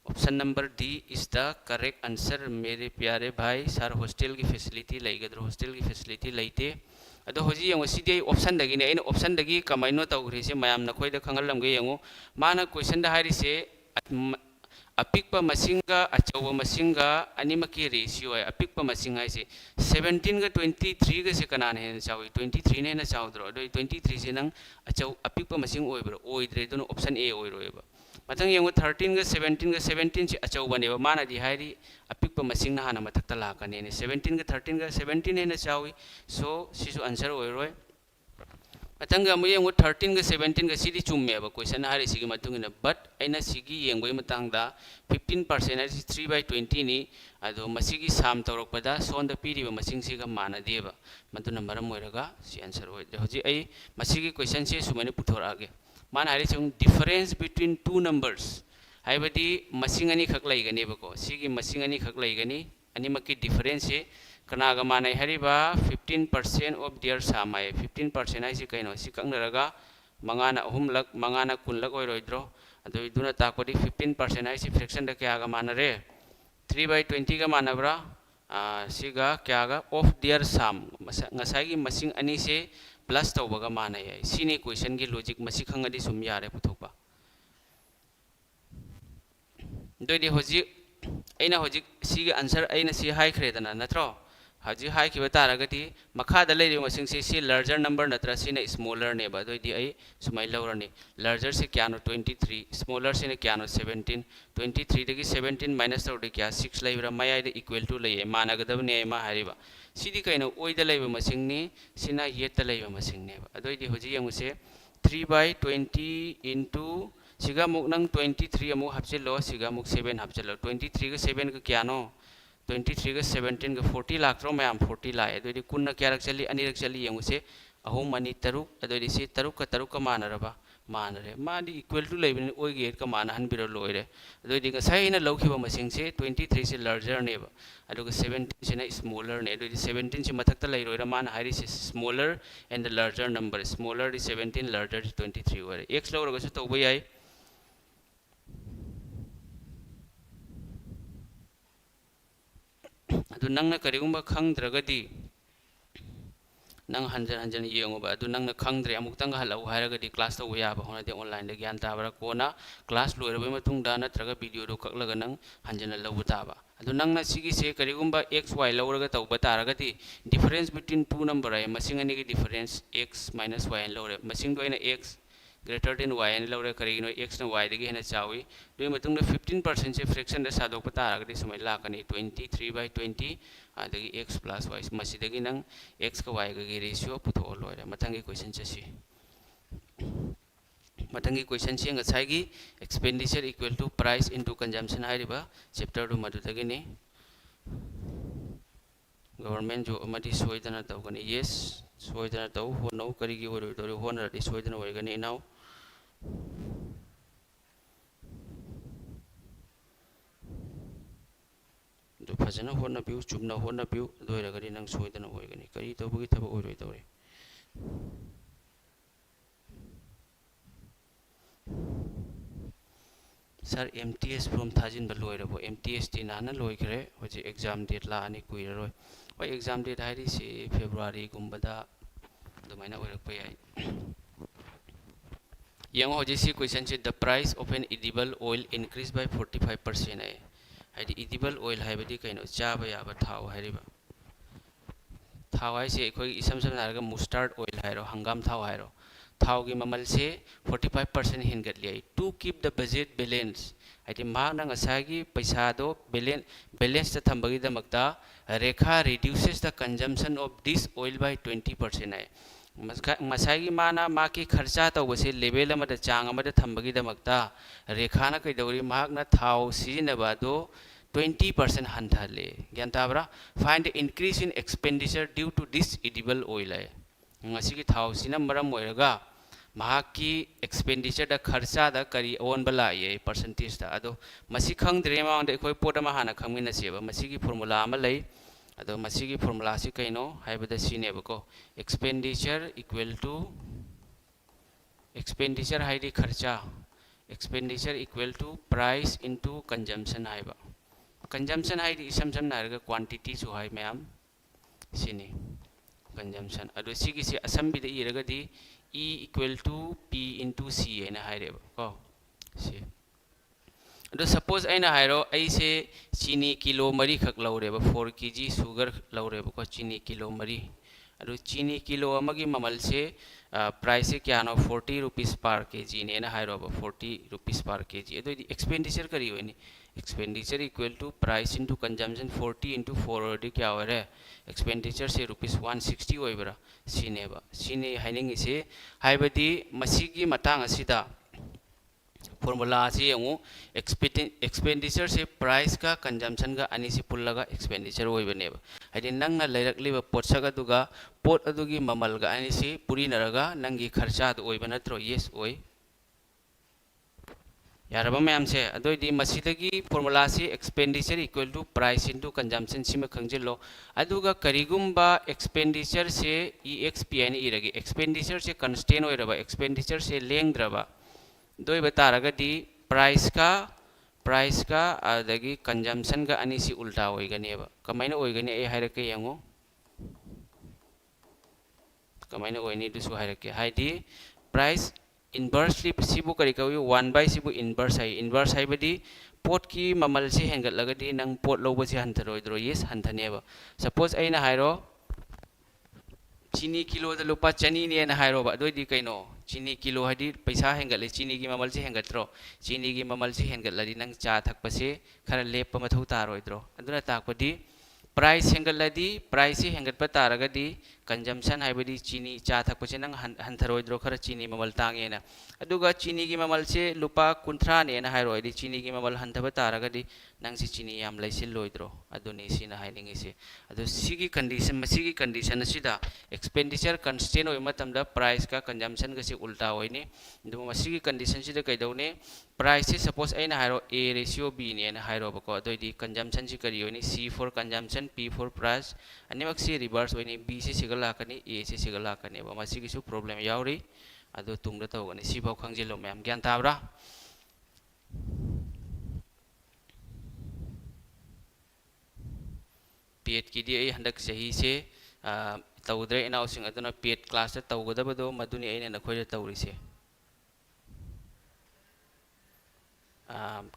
option number D is the correct answer मेरे प्यारे भाई सर हॉस्टल की फैसिलिटी लेगद्रो हॉस्टल की फैसिलिटी लेते अदो होजी यंगो सीदे ऑप्शन दगिने इन ऑप्शन दगी कमाइनो तौग्रे से मयाम नखोइदा खंगलमगे यंगो माना क्वेश्चन दा हारि से अपिक्प मसिंगा अचौब मसिंगा अनिमकी रेशियो है अपिक्प मसिंग है से 17 का 23 का से कनान है चावी 23 ने ना चावद्रो अदो 23 से नंग अचौ अपिक्प मसिंग ओइब्रो ओइद्रे दोनो ऑप्शन ए ओइरोएबा मतंग यंगो 13 का 17 से अचौबनेबा माना दी हाइरी अपिक्प मसिंग ना हाना मथक्ता लाकने ने 17 का 13 का 17 ने ना चावी सो सिसु आंसर ओइरोय मतंग अमु यंगो 13 का 17 का सिदी चुम्मेबा क्वेश्चन हारि सिगी मतुंगिना बट अइना सिगी यंगोय मतंगदा 15% है 3/20 नि अदो मसिगी साम तौरकपदा सोंद पीरिबा मसिंग सिगा मानदेबा मदुना मरम ओइरगा सि आंसर ओइदे होजि अइ मसिगी क्वेश्चन से सुमने पुथोरागे मान हारि chung difference between two numbers हाइबदी मसिंग अनि खक लैगनेबको सिगी मसिंग अनि खक लैगनी अनि मकी डिफरेंस से कनागा माने हरिबा 15% ऑफ देयर sum है 15% है सि कैनो सि कंगनरगा मंगाना अहुमलक मंगाना कुनलक ओइरोइद्रो अदो इदुना ताकोदी 15% है सि फ्रैक्शन द क्यागा मानरे 3/20 का मानबरा सिगा क्यागा ऑफ देयर sum ngसाइगी मसिंग अनि से प्लस तौबगा माने है सिनी क्वेश्चन की लॉजिक मसि खंगदी सुम यारे पुथोपा दोइदि होजि अइना होजि सिगे आंसर अइना सि हाइख्रेदना नत्रो हजि हाइखिबा तारगति मखादा लेरि मसिंग से लार्जर नंबर नत्र सिना स्मॉलर ने बा दोइदि अइ सुमाइ लौरनी लार्जर से क्यानो 23 स्मॉलर से क्यानो 17 23 दगी 17 माइनस तौदि क्या 6 लैब्रा मायाइदे इक्वल टू लैए मानगदबने मा हारिबा सिदी कैनो ओइदा लैबा मसिंगनी सिना येता लैबा मसिंगने बा अदोइदि होजि यंगुसे 3/20 into सिगा मुक नंग 23 अमु हपचेलो सिगा मुक 7 हपचेलो 23 का 7 का क्यानो 23 का 17 का 40 लाख रो मैम 40 लाए अदोइदि कुन्ना क्यारक चली अनिरक चली यंगुसे अहुम अनि तरुक अदोइदि से तरुक का मानरबा मानरे मादी इक्वल टू लेबन ओइगे का मान हनबिरो लोइरे अदोइदि गसाइना लौखिबा मसिंग से 23 से लार्जर नेबा अदुगा 17 से ना स्मॉलर ने अदोइदि 17 से मथक्ता लैरोइरा मान हारि से smaller and the larger number smaller is 17 larger is 23 ओरे x लौरगसु तौबा याय अदु नंगना करिगुंबा खंगद्रगदी नंग हंजन हंजन येंगोबा अदु नंगना खंगद्रे अमुक्तंग हलाउ हायरगदी क्लास तौ याबा होनादे ऑनलाइन दे ज्ञान ताबरा कोना क्लास लोइरबे मतुंगदा नत्रगा वीडियो दो ककलगा नंग हंजन लौ ताबा अदु नंगना सिगी से करिगुंबा x y लौरगा तौबा तारगदी डिफरेंस बिटवीन टू नंबर है मसिंग अनि की difference x - y लौरे मसिंग दोइना x greater than y and लौरे करिगिनो x न y दगी हेना चावी दोइ मतुंग 15% से फ्रैक्शन द सादोक तारगदी समय लाकनी 23/20 अदगी x plus y मसिदगी नंग x का y का रेशियो पुथो लोइरे मथंगी क्वेश्चन चसी मथंगी क्वेश्चन से ngसाइगी expenditure equal to price into consumption हाइरिबा चैप्टर दु मदुदगिनी गवर्नमेंट जो अमदी सोइदना तौगनी यस सोइदना तौ होनौ करिगी ओइरोइदोरि होनरदि सोइदना ओइगनी नाउ जो फजना होना पिउ चुमना होना पिउ दोइरगनि नंग सोइदना ओइगनि करि तौबगी थब ओइरोइदोरि सर MTS फ्रॉम थाजिन बलोइरबो MTS टी नाना लोइखरे होजि एग्जाम डेट लानी कुइररोय होय एग्जाम डेट हाइरि से फेब्रुवारी गुंबदा दुमाइना ओइरकपा याय यंग होजि सी क्वेश्चन से the price of an edible oil increase by 45% है हाइदि एडिबल ऑयल हाइबदि कैनो चाबा याबा थाव हाइरिबा थाव हाइसे अखोय इसम सम नारगा मुस्टार्ड ऑयल हाइरो हंगाम थाव हाइरो थाव की ममल से 45% हिनगतलियै to keep the budget balance हाइदि माना ngसागी पैसा दो बैलेंस त थंबगी दमकता Rekha reduces the consumption of this oil by 20% है मसागी माना माकी खर्चा तौबसे लेवल अमदा चांग अमदा थंबगी दमकता रेखाना कैदौरी मागना थाव सिजिनबादो 20% हंथले ज्ञान ताबरा find the increase in expenditure due to this edible oil है ngasi ki थाव सिना मरम ओइरगा महाकी एक्सपेंडिचर द खर्चा द करी ओन बला ये परसेंटेज दा अदो मसी खंगद्रे मांग दे कोई पोट मा हाना खंगिना सेबा मसी की फार्मूला अमा लै अदो मसीगी फॉर्मूला से कइनो हाइबदा सिनेबको एक्सपेंडिचर इक्वल टू एक्सपेंडिचर हाइदी खर्चा expenditure equal to price into consumption हाइबा कंजम्पशन हाइदी इसम सम नारगा क्वांटिटी सु हाइ मैम सिनी कंजम्पशन अदो सिगी से असम्बिदा इरगदी E equal to P into C एना हाइरेबा को से अदो सपोज आइना हाइरो ऐसे चीनी किलो मरी खक लौरेबा 4 kg शुगर लौरेबा को चीनी किलो मरी अदो चीनी किलो अमगी ममल से प्राइस से क्या नो 40 रुपीस पर kg ने ना हाइरोबा 40 रुपीस पर kg अदो एक्सपेंडिचर करी होनी expenditure equal to price into consumption 40 into 4 और क्या हो रहा है एक्सपेंडिचर से रुपीस 160 होइबरा सिनेबा सिने हाइनिंग से हाइबदी मसीगी मतांग असिदा फॉर्मूला से यंगु एक्सपेंडिचर से प्राइस का कंजम्पशन का अनी से पुल्लगा एक्सपेंडिचर होइबनेबा हाइदि नंगना लेरकलिबा पोटसगा दुगा पोट अदुगी ममलगा अनी से पुरी नरगा नंगी खर्चा होइबा नत्रो यस ओइ यारबा मैम से अदोइदी मसीदगी फॉर्मूला से expenditure equal to price into consumption सिम खंजिलो अदुगा करिगुम्बा एक्सपेंडिचर से EXP आनी इरगे एक्सपेंडिचर से कंस्टेंट होइरबा एक्सपेंडिचर से लेंगद्रबा दोई बतारगदी प्राइस का अदगी कंजम्पशन का अनी सी उल्टा होइगनेबा कमाइना होइगने ए हाइरके यंगो कमाइना होइनी दुसु हाइरके हाइदी प्राइस इनवर्सली सिबु करी कवी 1 by सिबु इनवर्स है बदी पोट की ममल से हेंगत लगदी नंग पोट लोबो से हंथरोइद्रो यस हंथनेबा सपोज आइना हाइरो चीनी किलो द लुपा चनी ने ना हाइरोबा अदोइदी कइनो चीनी किलो हदी पैसा हेंगतले चीनी की ममल से हेंगतरो चीनी की ममल से हेंगतलदी नंग चा थकपसे खरा लेप मथौ तारोइद्रो अदुना ताकपदी प्राइस हेंगतलदी प्राइस से हेंगतप तारगदी कंजम्पशन हाइबदी चीनी चा थकपसे नंग हंथरोइद्रो खरा चीनी ममल तांगेना अदुगा चीनी की ममल से लुपा 50 ने ना हाइरोइदी चीनी की ममल हंथब तारगदी नंग से चीनी याम लैसिलोइद्रो अदुनी सिना हाइनिंगिसे अदु सिगी कंडीशन असिदा एक्सपेंडिचर कंस्टेंट होय मतमदा प्राइस का कंजम्पशन गसे उल्टा होइने दु मसिगी कंडीशन सिदा कैदौने प्राइस से सपोज आइना हाइरो A रेशियो B ने ना हाइरो बको अदोइदी कंजम्पशन से करी होइने C for consumption P for price अनिमक से रिवर्स होइने B से सिगल लाकनी A से सिगल लाकनी बा मसिगी सु प्रॉब्लम यावरी अदु तुंगदा तौगनी सी भाव खंजिलो मैम ज्ञान ताबरा पेट की दी हंदक सही से तौद्रे इनाउसिंग अदुना पेट क्लास तौगदबदो मदुनी अइना नखोय तौरिसे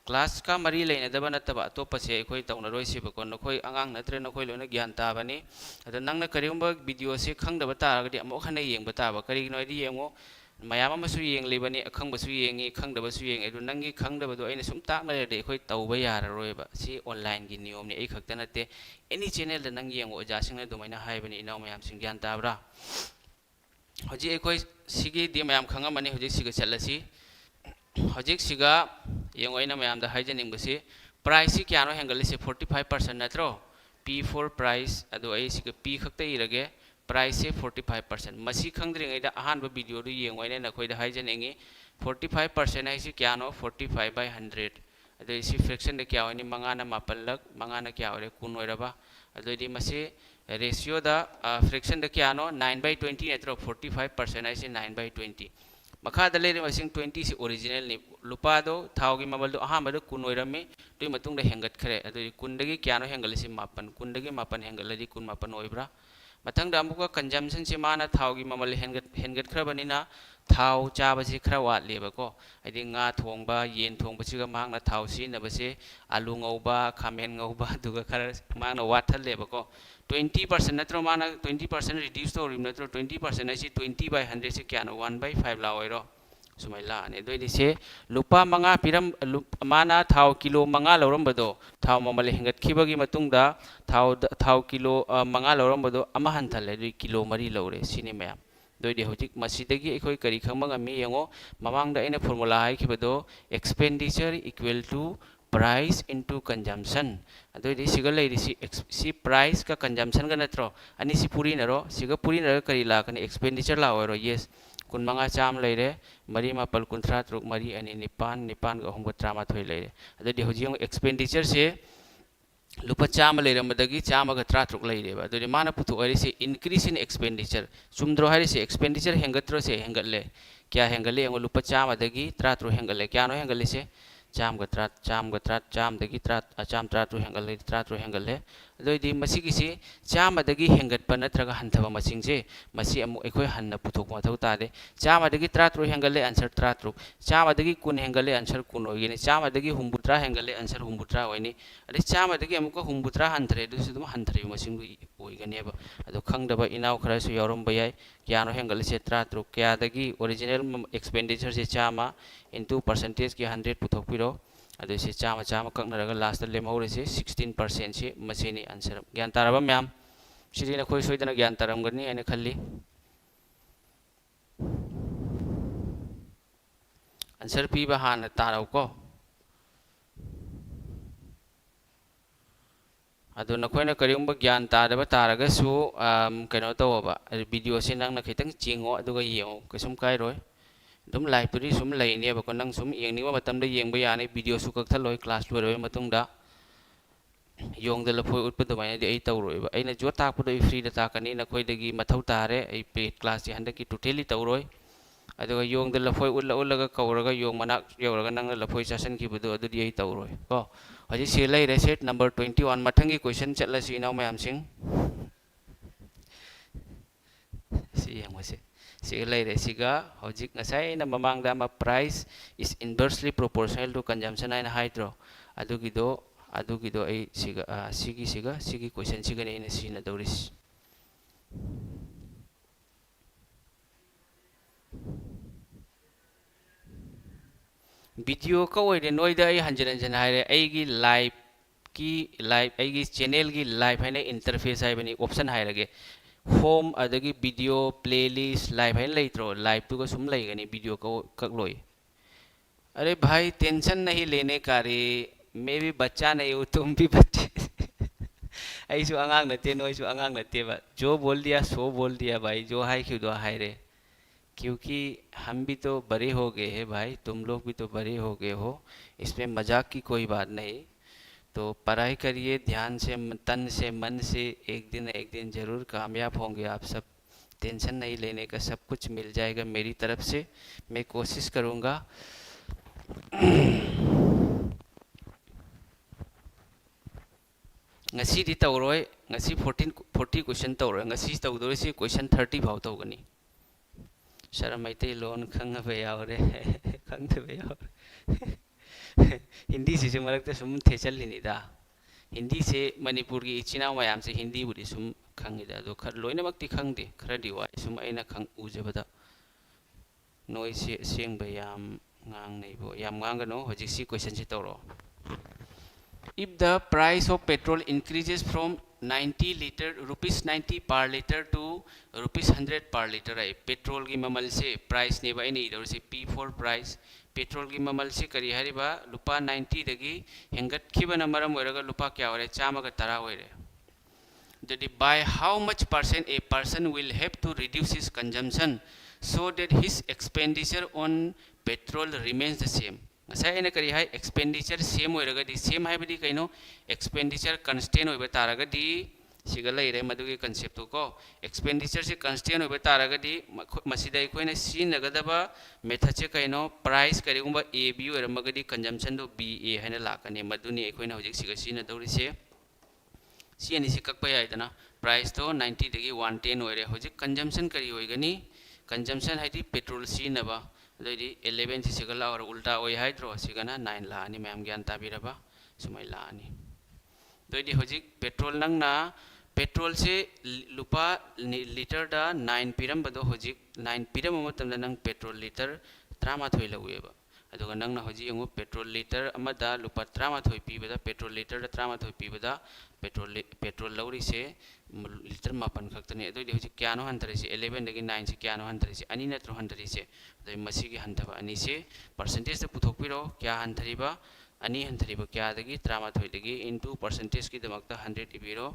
क्लास का मरी लेनदबा नतबा अतोपसे अखोय तौनरोइसिबको नखोय अंगांग नत्रे नखोय लोना ज्ञान ताबनी अद नंगना करिगुम्बा वीडियो से खंगदबा तारगदी अमो खने येंगबा ताबा करिगिनोइदी येंगो मयाम अमसु येंगलिबनी अखंगबसु येंगी खंगदबसु येंग एदु नंगी खंगदबदो अइना सुम ताकनरेदे अखोय तौबा याररोइबा सी ऑनलाइन की नियम ने ए खक्ता नते एनी चैनल द नंग येंगो ओजासिंग दुमाइना हाइबनी इनाव मयाम सिंग ज्ञान ताबरा हजि अखोय सिगी दि मयाम खंगमनी हजि सिगा चलसी हजिक सिगा येंगोइना मयाम द हाइजनिंगबसी प्राइस सी क्यानो हेंगलिसे 45% नत्रो P फॉर प्राइस अदो आई सिगा P खक्ता इरगे प्राइस से 45% मसी खंगद्रिङैदा अहानबा वीडियो दु येंगोइना नखोइदा हाइजनिंगी 45% हाइसि क्यानो 45 by 100 अदो इसी फ्रैक्शन द क्या होइनी मंगाना मापन लग मंगाना क्या होरे कुन होइरबा अदो इदि मसी रेशियो द फ्रैक्शन द क्यानो 9 by 20 नत्रो 45% हाइसि 9 by 20 मखा दलेरे मसिंग 20 से ओरिजिनल नि लुपादो थावगी मबलदो अहामदो कुन होइरमी तुइ मतुंग द हेंगत खरे अदो कुनदगी क्यानो हेंगलिसि मापन कुनदगी मापन हेंगलदि कुन मापन होइब्रा मथंग दा अमुका कंजम्पशन से माना थावगी ममल हेंगत खरबनिना थाव चाबसे खरा वाटलेबको आइदि nga थोंगबा येन थोंगबसिगा मांगना थाव सिनबसे आलू ngौबा खामेन ngौबा दुगा खरा मांगना वाथलेबको 20% नत्रो माना 20% रिड्यूस तो रिम नत्रो 20% ऐसी 20 by 100 से क्या 1 by 5 ला ओइरो सुमाइला ने दोइदि से लुपा मंगा पिरम माना थाव किलो मंगा लौरमबदो थाव ममल हेंगत खिबगी मतुंगदा थाव किलो मंगा लौरमबदो अमा हंथले दुइ किलो मरी लौरे सिने मैम दोइदि होजिक मसीदगी एखोय करी खंबंगमी यंगो ममांगदा एने फॉर्मूला हाइखिबदो expenditure equal to price into consumption अदोइदि सिगा लेरिसि सी प्राइस का कंजम्पशन का नत्रो अनि सि पुरी नरो सिगा पुरी नरो करी लाकने एक्सपेंडिचर लाओरो यस कुन मंगा चाम लेरे मरी मापल कुंथ्रा त्रुक मरी अनि निपान निपान ग होंग ट्रामा थोइ लेरे अदोइदि होजिंग एक्सपेंडिचर से lupa chama leiramdagi chama ga trathruk leireba aduri mana putu arise increase in expenditure chumdro harise expenditure hengatro se hengatle kya hengalle ngo lupa chama dagi tratru hengalle kya no hengalle se cham ga trat cham dagi trat cham tratru hengalle adoi di masigi si chama dagi hengat pa natraga hanthaba masing se masi amu ekoi hanna puthok ma thau tade chama dagi tratru hengalle answer tratru chama dagi kun hengalle answer kun oigini chama dagi humbutra hengalle answer humbutra oini adi chama dagi amuka humbutra hanthre du su dum hanthre masing oigani ba ado khangdaba inaw khara su yorom bayai kyano hengalle se tratru kya dagi original expenditure se chama into percentage ki 100 puthok piro adu se chama chama kaknaraga last lem hore se 16% se masini answer gyan taraba myam siri na khoi soidana gyan taram gani ane khalli answer pi ba han tarau ko adu na khoi na kariumba gyan taraba taraga su kano to ba video se nang na khitang chingo adu ga yeo kusum kai roi dum library sum lai ne ba ko nang sum yeng ni ba matam da yeng ba ya ne video su kak thaloi class loi matung da yong da la phoi ut pa do mai di ai taw roi ba ai na jo tak pu do free da ta kani na khoi dagi mathau tare ai paid class ji handa ki totally taw roi adu ga yong da la phoi ut la ga kawra ga yong manak yoga ga nang la phoi session ki bu do adu di ai taw roi ko haji se lai re set number 21 mathang gi question chatla si naw mayam sing si yang wase si lai re siga hojik ngasai na mamang da ma price is inversely proportional to consumption ai na hydro adu gido ai siga sigi question siga ne ina sina doris video ka oide noida ai hanjan haire ai gi live ai gi channel gi live haine interface hai bani option hairage home adagi video playlist live hain leitro live tu ko sum lai gani video ko kakloi अरे भाई टेंशन नहीं लेने का रे मैं भी बच्चा नहीं हूँ तुम भी बच्चे ऐसु अंगांग नते नो ऐसु अंगांग नते बा जो बोल दिया सो बोल दिया भाई जो है क्यों दो है रे क्योंकि हम भी तो बड़े हो गए हैं भाई तुम लोग भी तो बड़े हो गए हो इसमें मजाक की कोई बात नहीं तो पढ़ाई करिए ध्यान से तन से मन से एक दिन ज़रूर कामयाब होंगे आप सब टेंशन नहीं लेने का सब कुछ मिल जाएगा मेरी तरफ से मैं कोशिश करूँगा ngasi di tawroi ngasi 40 question tawroi ngasi tawdori si question 30 phau tawgani sharamai te lon khanga be yaure khangte be yaure hindi se marak te sum thechal ni da hindi se manipur gi ichina mayam se hindi budi sum khangi da do khar loina mak ti khangde khara di wa sum aina khang ujabada noi se seng be yam ngang nei bo yam ngang ga no hojik si question si tawro if the price of petrol increases from 90 liter rupees 90 per liter to rupees 100 per liter ai petrol gi mamal se price ne ba ini dor se p4 price petrol gi mamal se kari hari ba lupa 90 dagi hengat khibana maram oiraga lupa kya ore chama ga tara oire that by how much percent a person will have to reduce his consumption so that his expenditure on petrol remains the same ngasai ena kari hai expenditure same oiraga di same hai badi kaino expenditure constant oiba taraga di siga laire madugi concept ko expenditure se constant oiba taraga di masida ikoina sinagadaba method che kaino price kari gumba ab oiramaga di consumption do ba haina lakani maduni ikoina hojik siga sina dori se si ani si kakpa yai dana price to 90 degi 110 oire hojik consumption kari oigani consumption hai di petrol sinaba दई 11 से सिगला और उल्टा ओय हाइड्रो सिगना 9 लानी मैम ज्ञान ताबिरबा सुमै लानी दई होजिक पेट्रोल नंगना पेट्रोल से लुपा लीटर दा 9 पिरम बदो होजिक 9 पिरम मतम नंग पेट्रोल लीटर 13 लवेबा अदुगा नंगना होजि यंगो पेट्रोल लीटर अमदा लुपा 13 पीबदा पेट्रोल लीटर दा 13 पीबदा पेट्रोल लौरी से लीटर मापन खक्तने अदुदि होजि क्यानो हंतरे से 11 दगी 9 से क्यानो हंतरे से अनि नत्रो हंतरे से दई मसिगी हंतबा अनि से परसेंटेज द पुथोकपिरो क्या हंतरिबा अनि हंतरिबा क्या दगी 13 दगी इनटू परसेंटेज की दमकता 100 इबिरो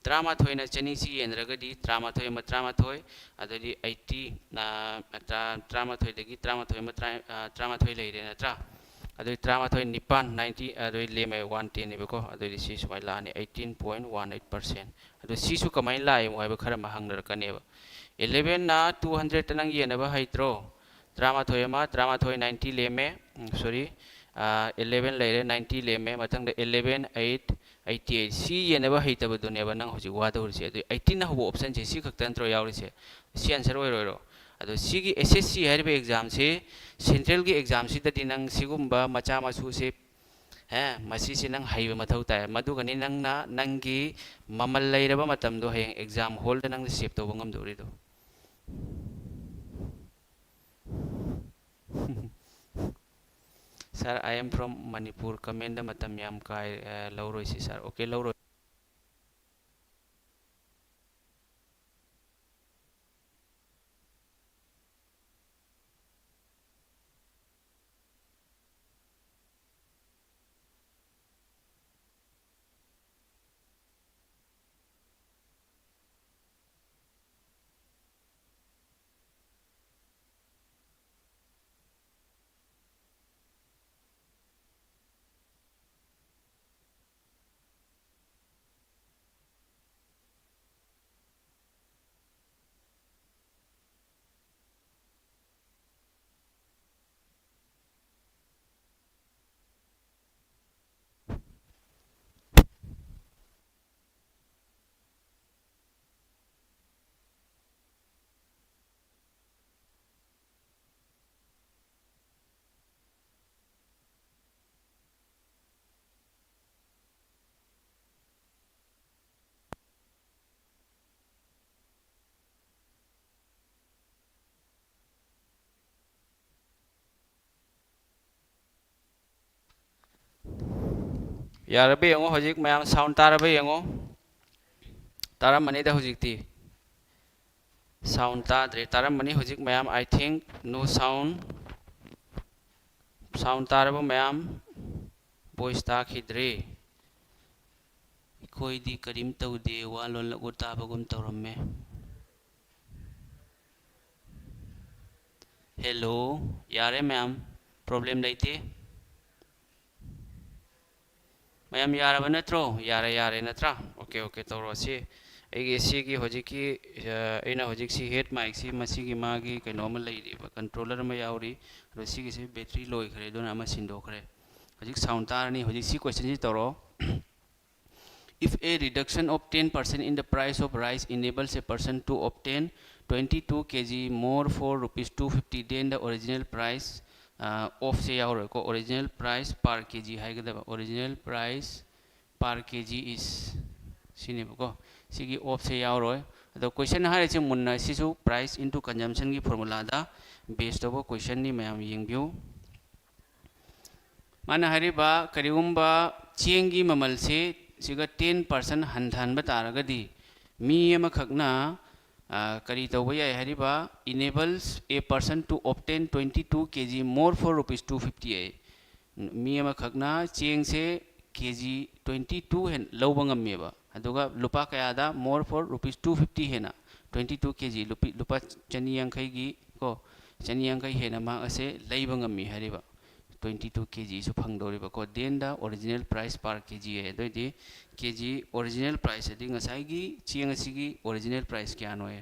13 ना चनी सी येनरगदी 13 मा 13 अदि 80 ना 13 दगी 13 मा 13 लेरे नत्रा अदुई त्रामाथोई निपान 90 अदुई लेमे 110 नेबको अदुई सी सुमाई लाने 18.18%. अदु सीसु कमाई लाए मोय खरा महंगनर कनेबा 11 ना 200 तनंग येनबा हाइत्रो त्रामाथोई मा त्रामाथोई 90 लेमे सॉरी 11 लेरे 90 लेमे मथंग 11 8 88 सी येनबा हाइतबा दुनेबा नंग होजि वादोरसे अदु 18 ना हो ऑप्शन से सी खक्तन त्रो यावरिसे सी आंसर ओइरोइरो अदु सी की एसएससी हाइबे एग्जाम से सेंट्रल की एग्जाम से तदी नंग सिगुम्बा मचा मसु से है मसी से नंग हाइबे मथौ ताय मदुगनि नंग ना नंगी ममल लेरबा मतम दो हे एग्जाम हॉल द नंग सेव तो बंगम दोरिदो sir I am from Manipur comment मतम याम काय लौरोइसी सर ओके लौरो यारबे यंगो हजिक मयाम साउंड तारबे यंगो तारा मनी दा हजिकती साउंड ताद्रे तारा मनी हजिक मयाम आई थिंक नो साउंड तारबो मयाम वॉइस ताखिद्रे कोई दी करीम तौदे वा लोन लगो ताबगुम तौरम्मे हेलो यारे मैम प्रॉब्लम लेते मैम यारब नत्रो यारे यारे नत्रा ओके ओके तौरो से एगे सी की होजी की एना होजी सी हेड माइक सी मसी की मागी कइनोम लेरिबा कंट्रोलर में यावरी रोसी की से बैटरी लोय खरे दोना ama सिंदो खरे होजी साउंड तारनी होजी सी क्वेश्चन जी तौरो if a reduction of 10% in the price of rice enables a person to obtain 22 kg more for rupees 250 then the original price of say yauro ko original price per kg haigada original price per kg is sini ko sigi of say yauro ado question ha reche munna sisu price into consumption ki formula da based of question ni mayam yengbiu mana hariba karigumba chiengi mamal se सिगा 10% हंथानबा तारगदी मी अमखकना करी तौबा याय Hariba enables a person to obtain 22 kg more for rupees 250 मी अमखकना चेंग से kg 22 हेन लौबा ngमेबा अदुगा लुपा कयादा more for rupees 250 Hena 22 kg लुपा चनी यांखै गी को चनी यांखै हेना मा असे लैबा ngमी हरिबा 22 kg सु फंगदोरिबा को then the original price per kg है दोइदि kg ओरिजिनल प्राइस है ngसाइगी चिंग असिगी ओरिजिनल प्राइस क्या नो है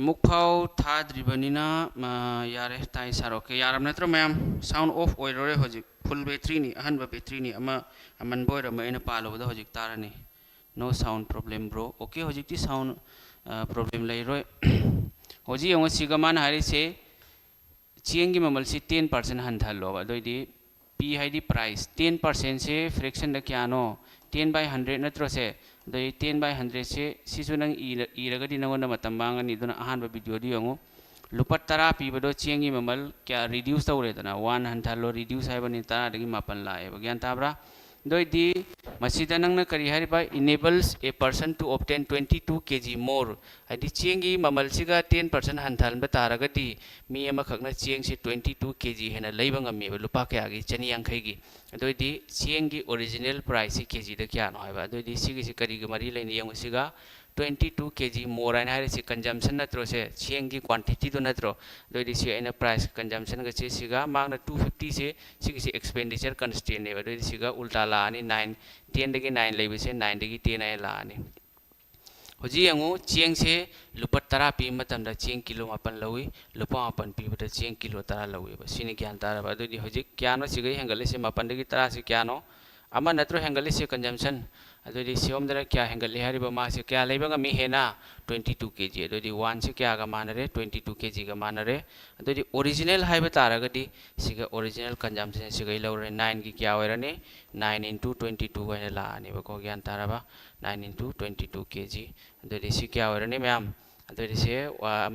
मुखफाव थाद्रिबनिना यारे ताई सारो के यारम नत्र मैम साउंड ऑफ ओइरोरे होजिक फुल बैटरी नि अहन बैटरी नि अमा अमन बोइर मैन पालोबद होजिक तारनी no sound problem bro okay होजिक ती साउंड प्रॉब्लम लैरोय होजि यंग सिगमान हारि से चिंगी ममल से 10% हंथालो अदोइदि पी हाइदि प्राइस 10% से फ्रैक्शन द क्यानो 10/100 नत्रो से दो 10/100 से सिसु नंग इरगदी नंगोन मतम मांगनी दुना अहान वीडियो दी यंगो लुपा तरा पीबदो चिंगी ममल क्या रिड्यूस तौरे दना 1 हंथालो रिड्यूस हाइबनी तरा दगी मापन लाए ज्ञान ताब्रा दोइदी मसीदा नंगना करी हारिबा enables a person to obtain 22 kg more आदि चेंगी ममल सिगा 10% हंथाल बतारगदी मी अमा खगना चेंग से 22 kg हेना लेबा ngami ba lupa kya gi chani yankhai gi दोइदी चेंगी ओरिजिनल प्राइस kg द क्या नो हाइबा दोइदी सिगी से करी ग मरी लेनि यंग सिगा 22 kg more and हारे से कंजम्पशन नत्रो से चेंगी क्वांटिटी तो नत्रो दोइदी से एना प्राइस कंजम्पशन ग से सिगा मांगना 250 से सिगी से एक्सपेंडिचर कंस्टेंट ने दोइदी सिगा उल्टा लानी 9 10 दगी 9 लेबे से 9 दगी 10 आय लानी होजी यंगु चेंग से लुपा 10 पी मतम द चेंग किलो मापन लवी लुपा मापन पी बद चेंग किलो 10 लवी बस सिनि ज्ञान तारा बा दोइदी होजी क्या नो सिगै हेंगले से मापन दगी 10 से क्या नो अमा नत्रो हेंगले से कंजम्पशन अदोदी सियोमदरा क्या हेंगले हारिबा मासे क्या लेबा मी हेना 22 kg अदोदी 1 से क्या गा मानरे 22 kg गा मानरे अदोदी ओरिजिनल हाइबा तारगदी सिगा ओरिजिनल कंजम्पशन सिगै लौरे 9 की क्या होरने 9 into 22 होने लाने बको ज्ञान ताराबा 9 into 22 kg अदोदी सि क्या होरने मैम अदोदी से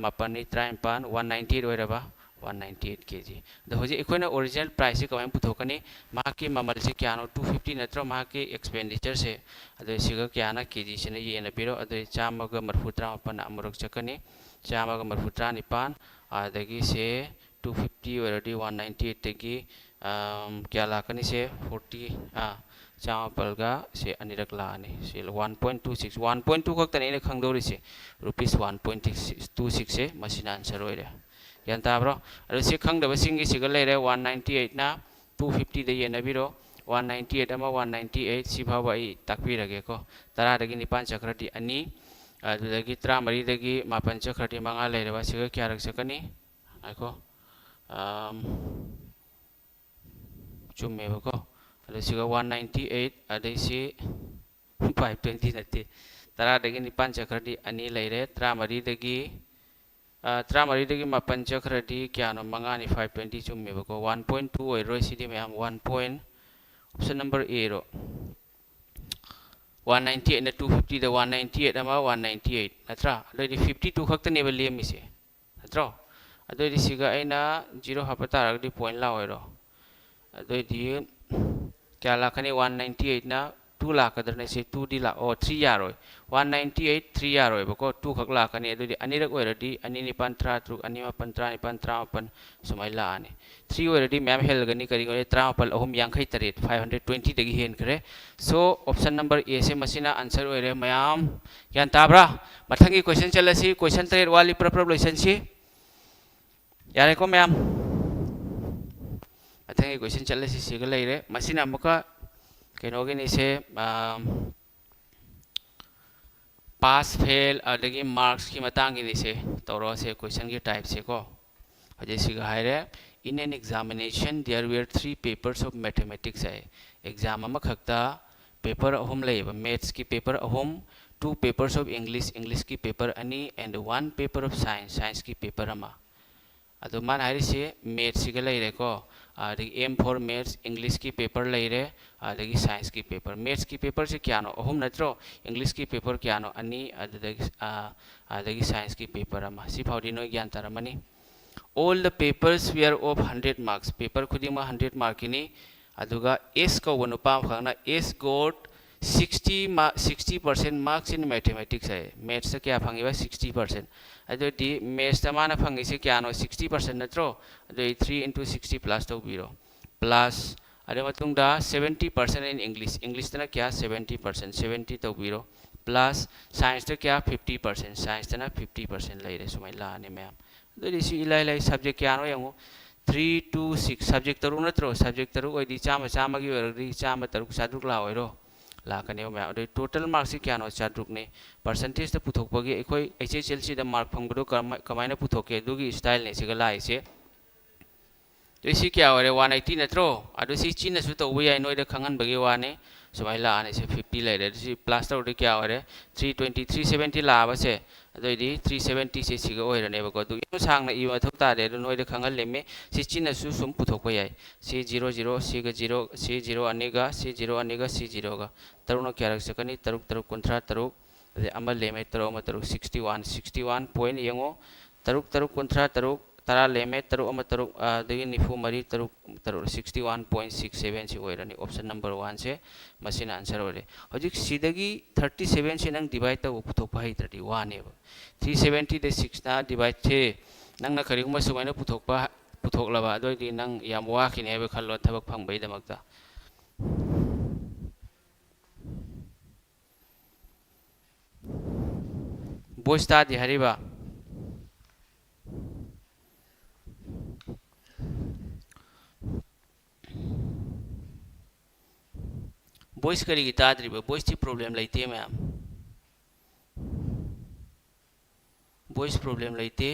मापन नि 53 198 होरबा 198 kg the होजे Ikauna original price से कमाय पुथोकनी माकी ममल से क्या नो 250 नत्रो माकी एक्सपेंडिचर से अदो सिगा क्या ना kg से ने येना पिरो अदो चामगा मरफुत्रा अपन अमरक चकनी चामगा मरफुत्रा निपान आदगी से 250 ऑलरेडी 198 तगी क्या लाकनी से 40 चामपलगा से अनिरक लाने से 1.26 1.2 खक्तने ने खंगदोरि से रुपीस 1.26 से मशीन आंसर होइरे यान ताब्रो अरे से खंगदब सिंगी सिगा लेरे 198 ना 250 दे येनबिरो 198 अमा 198 सिफावा ई ताकपिरगे को 10 दगी निपान चक्रटी अनि अदुदगी 13 दगी मापन चक्रटी मंगा लेरेबा सिगा क्या रख सकनी आको चुमेबको अदे सिगा 198 अदे से 520 नते 10 दगी निपान चक्रटी अनि लेरे 13 दगी 13 दगी मापन चक्रटी क्या नो मंगानी 520 चुमेबको 1.2 ओइरो सिदी मैम 1 point ऑप्शन नंबर ए रो 198 ना 250 द 198 अमा 198 नत्रा अदोदी 52 खक्तने बे लेमिसे नत्रो अदोदी सिगा आइना 0 हापता रगदी पॉइंट ला ओइरो अदोदी क्या लाखनी 198 ना 2 लाखदरने से 2 दी ला ओ 3 यारोय 198 3 यारोय बको 2 खक लाखनी अदोदी अनिरक ओइरदी अनि निपान 13 अनि मापन 13 निपान 13 सुमाइला आने 3 ओइरदी मैम हेलगनी करी गरे 13 अहम यांखै तरेत 520 दगी हेन करे सो ऑप्शन नंबर ए से मसिना आंसर ओइरे मैम यान ताब्रा मथंगी क्वेश्चन चलसी क्वेश्चन तरेत वाली प्रॉब्लम लेसन सी यारे को मैम मथंगी क्वेश्चन चलसी सिगा लेरे मसिना मका केनोगिनी से पास फेल अदगी मार्क्स की मतंगी से तौरो से क्वेश्चन की टाइप से को हजे सिगा हाइरे in an examination there were 3 papers of mathematics है एग्जाम अमा खक्ता पेपर अहम लेबा मैथ्स की पेपर अहम 2 पेपर्स ऑफ इंग्लिश की पेपर अनि एंड 1 पेपर ऑफ साइंस की पेपर अमा अदो मान हाइरे से मैथ्स सिगा लेरे को आदगी एम फॉर मैथ्स इंग्लिश की पेपर लेरे आदगी साइंस की पेपर मैथ्स की पेपर से क्या नो अहम नत्रो इंग्लिश की पेपर क्या नो अनि आदगी साइंस की पेपर अमा सिफाउदी नो ज्ञान तारमनी all the papers were of 100 marks paper khudima 100 mark ini aduga s ko wonu pam khangna s got 60% marks in mathematics hai maths kya phangi ba 60% adu di maths ta mana phangi se kya no 60% natro adu 3 into 60 plus to 0 plus ade matung da 70% in english ta kya 70% 70 to 0 plus science ta kya 50% science ta na 50% lai re sumai la ne ma'am दोदी इलाई सब्जेक्ट क्या नो यंगो 3 2 6 सब्जेक्ट तरु नत्रो सब्जेक्ट तरु ओइदी चाम की ओरदी चाम तरु चादुक ला ओइरो लाकने मै ओदे टोटल मार्क्स क्या नो चादुक ने परसेंटेज त पुथोकपगे एखोय एचएसएलसी द मार्क फंगबदो कमायना पुथोके दुगी स्टाइल ने सिगा लाइसे दोसी क्या ओरे 180 नत्रो अदो सि चिन सु तौबो याय नोइदा खंगन बगे वाने सुमाइला आने से 50 लेरे दोसी प्लस तौदे क्या ओरे 320 370 लाबा से अदोइदी 370 से सिगा ओइरने बको दु यम सांगना इवा थौता दे नोइदा खंगन लेमे सि चिन सु सुम पुथोकपो याय सी 00 सी गा 0 सी 0 अनेगा सी 0 अनेगा सी 0 गा तरुण क्या रख सकनी तरुक तरुक कुंथरा तरुक अदे अमल लेमे तरो म तरुक 61 point यंगो तरुक तरुक कुंथरा तरुक tara leme taruk ama taruk dagi nifu mari taruk taruk 61.67 si oirani option number 1 se masina answer ore hojik sidagi 37 se nang divide ta puthok pai 31 ne 370 de 6 na divide che nang na kari kuma sumaina puthok laba doi di nang yam wa khine ba khallo thabak phang bai damakta voice ta di hariba voice kari gi ta driba voice ti problem laite ma'am voice problem laite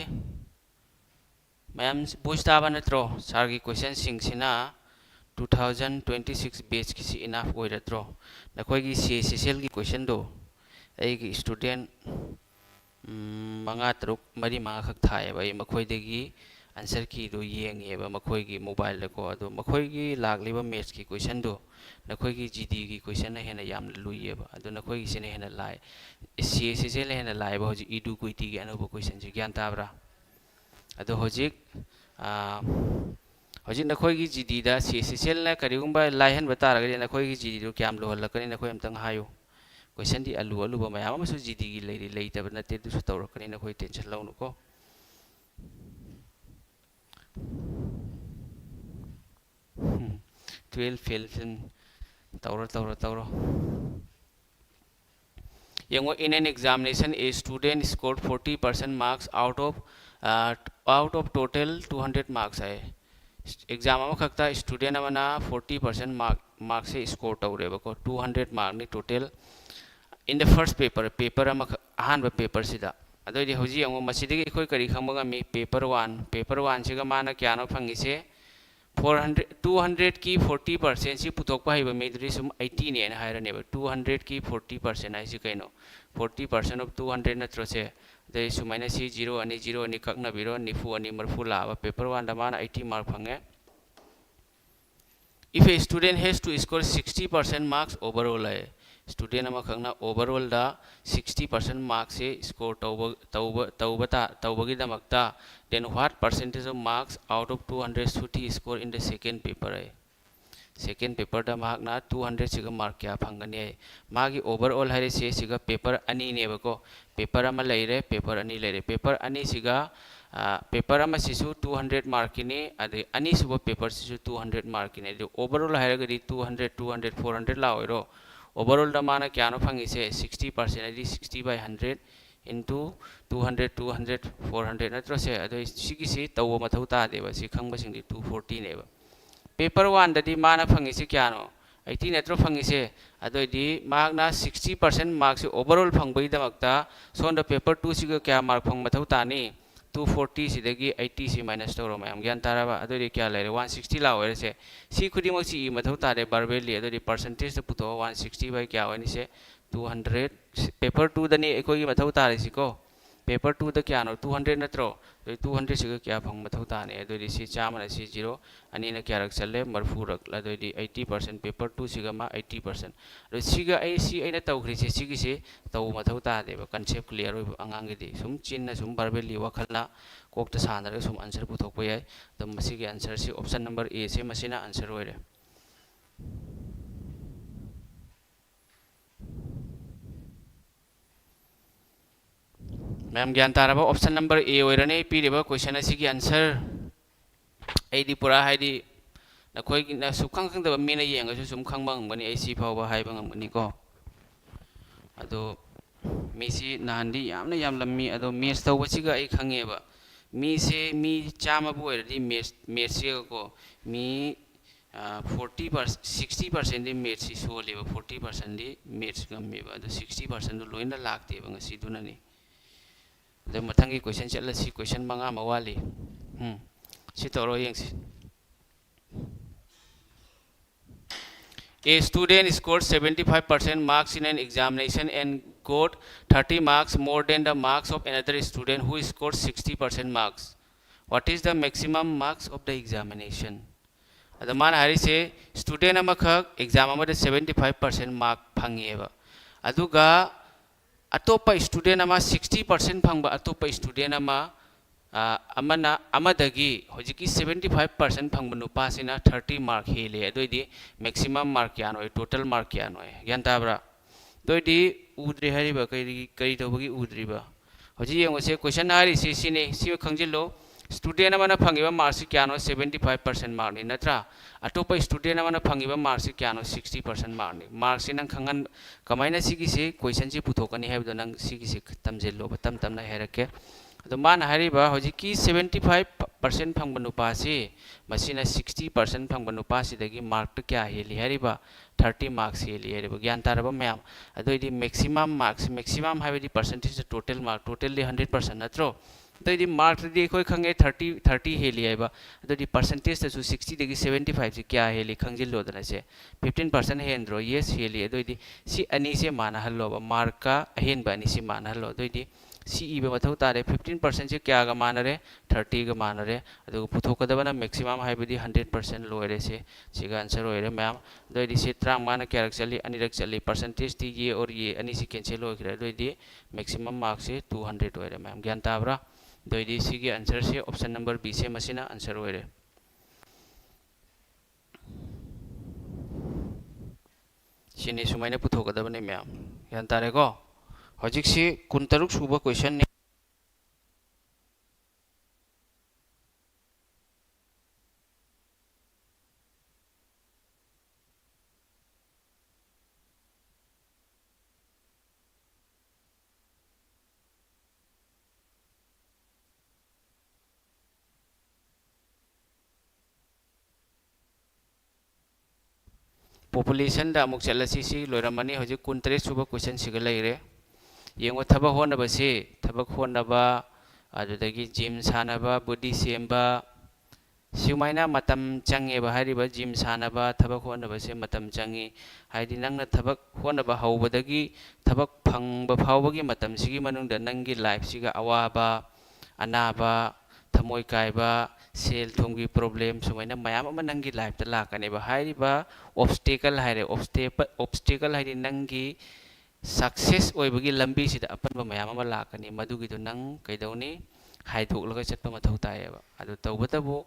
ma'am voice ta ba natro sar gi question sing sina 2026 batch ki si enough oiratro nakoi gi CSSL gi question do ai gi student manga truk mari manga khak thai ba makhoi degi answer ki do yeng e ba makhoi gi mobile le ko ado makhoi gi lag liba maths ki question do nakhoi gi GD gi question na hena yam lui e ba ado nakhoi gi sene hena lai CSSL hena lai ba hoji edu kuiti gi anu question ji gyan tabra ado hojik hojik nakhoi gi GD da CSSL na karigumba lai hen batara ga nakhoi gi GD do kyam lo halakani nakhoi amtang hayo question di alu ba mayam ama su GD gi lei tab na te du su tawrakani nakhoi tension launu ko 12 fail tawra yango in an examination a student scored 40% marks out of total 200 marks hai exam ama khakta student amana 40% marks se score tawre ba ko 200 mark ni total in the first paper ama ahan ba paper sida adoi di hoji yango masidi gi khoi kari khangba mi paper 1 siga mana kyano phangi se 200 की 40% सी पुथोक पाई बा मेदरी सुम 80 ने हायर ने 200 की 40% आई सी कइनो 40% ऑफ 200 नत्रो से दे सुमाइना सी 0 अनि ककना बिरो निफु अनि मरफु लाबा पेपर 1 दमान 80 मार्क फंगे if a student has to score 60% marks overall है student ama khangna overall da 60% marks se score tawbagi damakta then what percentage of marks out of 200 should he score in the second paper hai second paper da mark na 200 siga mark kya phangani hai magi overall hari se siga paper ani ne ba ko paper ama leire paper ani leire paper ani siga paper ama sisu 200 mark ni ade ani suba paper sisu 200 mark ni overall hari gari 200 400 la oiro overall da mana kya no phangi se 60% adi 60 by 100 into 200 400 natro se ado sigi si tawo mathau ta de ba si khangba sing di 240 ne ba paper 1 da di mana phangi se kya no 80 natro phangi se ado di mark na 60% mark se overall phangbai da makta so the paper 2 siga kya mark phang mathau ta ni 240 sidagi 80 si minus toro mayam gyan taraba ado di kya lere 160 la oire se si khudi mo si mathau ta de barbelli ado di percentage to puto 160 by kya wani se 200 paper 2 dani ekoi mathau ta re si ko paper 2 da kya no 200 natro do 200 siga kya phang mathau ta ne ado di si chama na si 0 ani na kya rak challe marfu rak la do di 80% paper 2 siga ma 80% do siga ai si ai na tau khri se sigi se tau mathau ta de ba concept clear oi angang gi di sum chin na sum barbelli wakhalna kok ta san ra sum answer puthok pa yai to masi gi answer si option number a se masina answer oi re मैम ज्ञान तारबा ऑप्शन नंबर ए ओइरने पीरिबा क्वेश्चन असिगी आंसर एदी पुरा हाइदी नखोय ना सुखंग खंग दबा मीना येंगसु सुम खंगबा ngमनि एसी फावबा हाइबा ngमनि को अदो मीसी नांदी यामना याम लम्मी अदो मेथ्स तवबसिगा आई खंगेबा मी से मी चामा बोइरदी मेथ्स को मी 60% दी मेथ्स सोलेबा 40% दी मेथ्स गमेबा अदो 60% लोइना लागतेबा ngasi दुनानी the mathangi question chatla si question manga mawali si toro yeng si a student scored 75% marks in an examination and got 30 marks more than the marks of another student who scored 60% marks what is the maximum marks of the examination adaman hari se student amakhak exam amada 75% mark phangeba aduga atopa student ama 60% phangba atopa student ama हजिकी 75% फंग नुपासीना 30 mark हेले अदोइदी मैक्सिमम मार्क क्या नोय टोटल मार्क क्या नोय ग्यान ताब्रा दोइदी उद्रि हरिबा कई तौबगी उद्रिबा हजि यंगोसे क्वेश्चन हारि सिने सि खंजिलो स्टूडेंट अमना फंगिबा मार्क्स क्या नो 75% मार्क नि नत्रा अटोप स्टूडेंट अमना फंगिबा मार्क्स क्या नो 60% मार्क नि मार्क्स नंग खंगन कमाइना सिगी से क्वेश्चन से पुथोकनी हैबदो नंग सिगी से तमजेलो तम तमना हैरके अदो मान हारिबा हजिकी 75% फंगब नुपासी मसीना 60% फंगब नुपासीदगी मार्क क्या हेली हारिबा 30 मार्क्स हेली हारिबा ज्ञान तारबा मैम अदोइदी मैक्सिमम मार्क्स मैक्सिमम हाइबदी परसेंटेज टोटल मार्क टोटली 100% नत्रो अदोइदी मार्क दी कोई खंगे 30 हेली हाइबा अदोइदी परसेंटेज तसु 60 दगी 75 से क्या हेली खंजिलो दना से 15% हेंद्रो यस हेली अदोइदी सी अनी से माना हल्लो मार्क का हेनबा अनी से माना हल्लो अदोइदी सी इबे मथौ तारे 15% से क्या गा मानरे 30 गा मानरे अदु पुथोकदबना मैक्सिमम हाइबदी 100% लोरे से सिगा आंसर होइरे मैम दोइदी से त्रांग माना क्या चली अनिरक चली परसेंटेज ती ये और ये अनी से कैंसिल होइरे दोइदी मैक्सिमम मार्क से 200 होइरे मैम ज्ञान ताब्रा दोइदी सिगे आंसर से ऑप्शन नंबर बी से मसिना आंसर होइरे सिने सुमाइना पुथोकदबने मैम ज्ञान तारे को हजिक से 23 सुबह क्वेश्चन पॉपुलेशन दा अमुक चलसी लोरमनी हजिक 23 सुबह क्वेश्चन सिगा लेरे येंगो थबक होनबसे थबक होनबा अदुदगी जिम सानबा बॉडी सेमबा सिमाइना मतम चंगेबा हारिबा जिम सानबा थबक होनबसे मतम चंगी हाइदि नंगना थबक होनबा हौबदगी थबक फंगबा फावबगी मतम सिगी मनुंगदा नंगी लाइफ सिगा अवाबा अनाबा थमोय कायबा सेल थोंगी प्रॉब्लम सुमाइना मयाम अमा नंगी लाइफ ता लाकनेबा हारिबा ऑब्स्टेकल हाइरे ऑब्स्टेकल हाइदि नंगी सक्सेस ओइबगी लंबी सिदा अपन मयाम अमा लाकनी मदुगी तो नंग कैदौनी हाइथोकलगा चटपा मथौ तायेबा अदु तौबतबो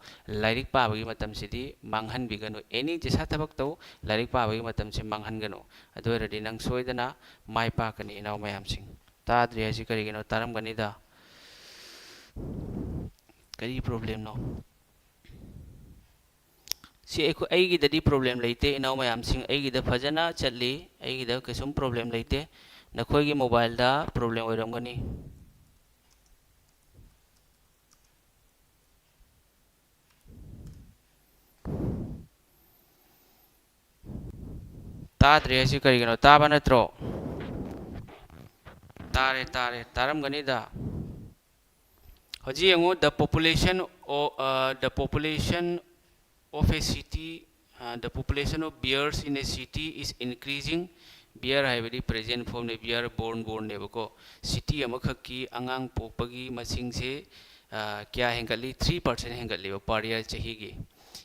लाइरिक पाबगी मतम सिदी मांगहन बिगनो एनी जेसा थबक तौ लाइरिक पाबगी मतम से मांगहनगनो अदु रेडी नंग सोइदना माय पाकनी इनाव मयाम सिंग ताद्रि हसि करिगिनो तारमगनिदा करी प्रॉब्लम नो सी ऐगिददी प्रॉब्लम लेते इनाव मयाम सिंग ऐगिदा फजना चली ऐगिदा कसुम प्रॉब्लम लेते नखोइगी मोबाइल दा प्रॉब्लम ओइरमगनी ताद्रे हसि करिगिनो ताबा नत्रो तारे तारे तारमगनिदा हजी यंगो the population of a city the population of bears in a city is increasing bear हाइबदी present form ने bear born ने बको city अमखकी अंगांग पोपगी मसिंग से क्या हेंगली 3% हेंगली per year चाहिए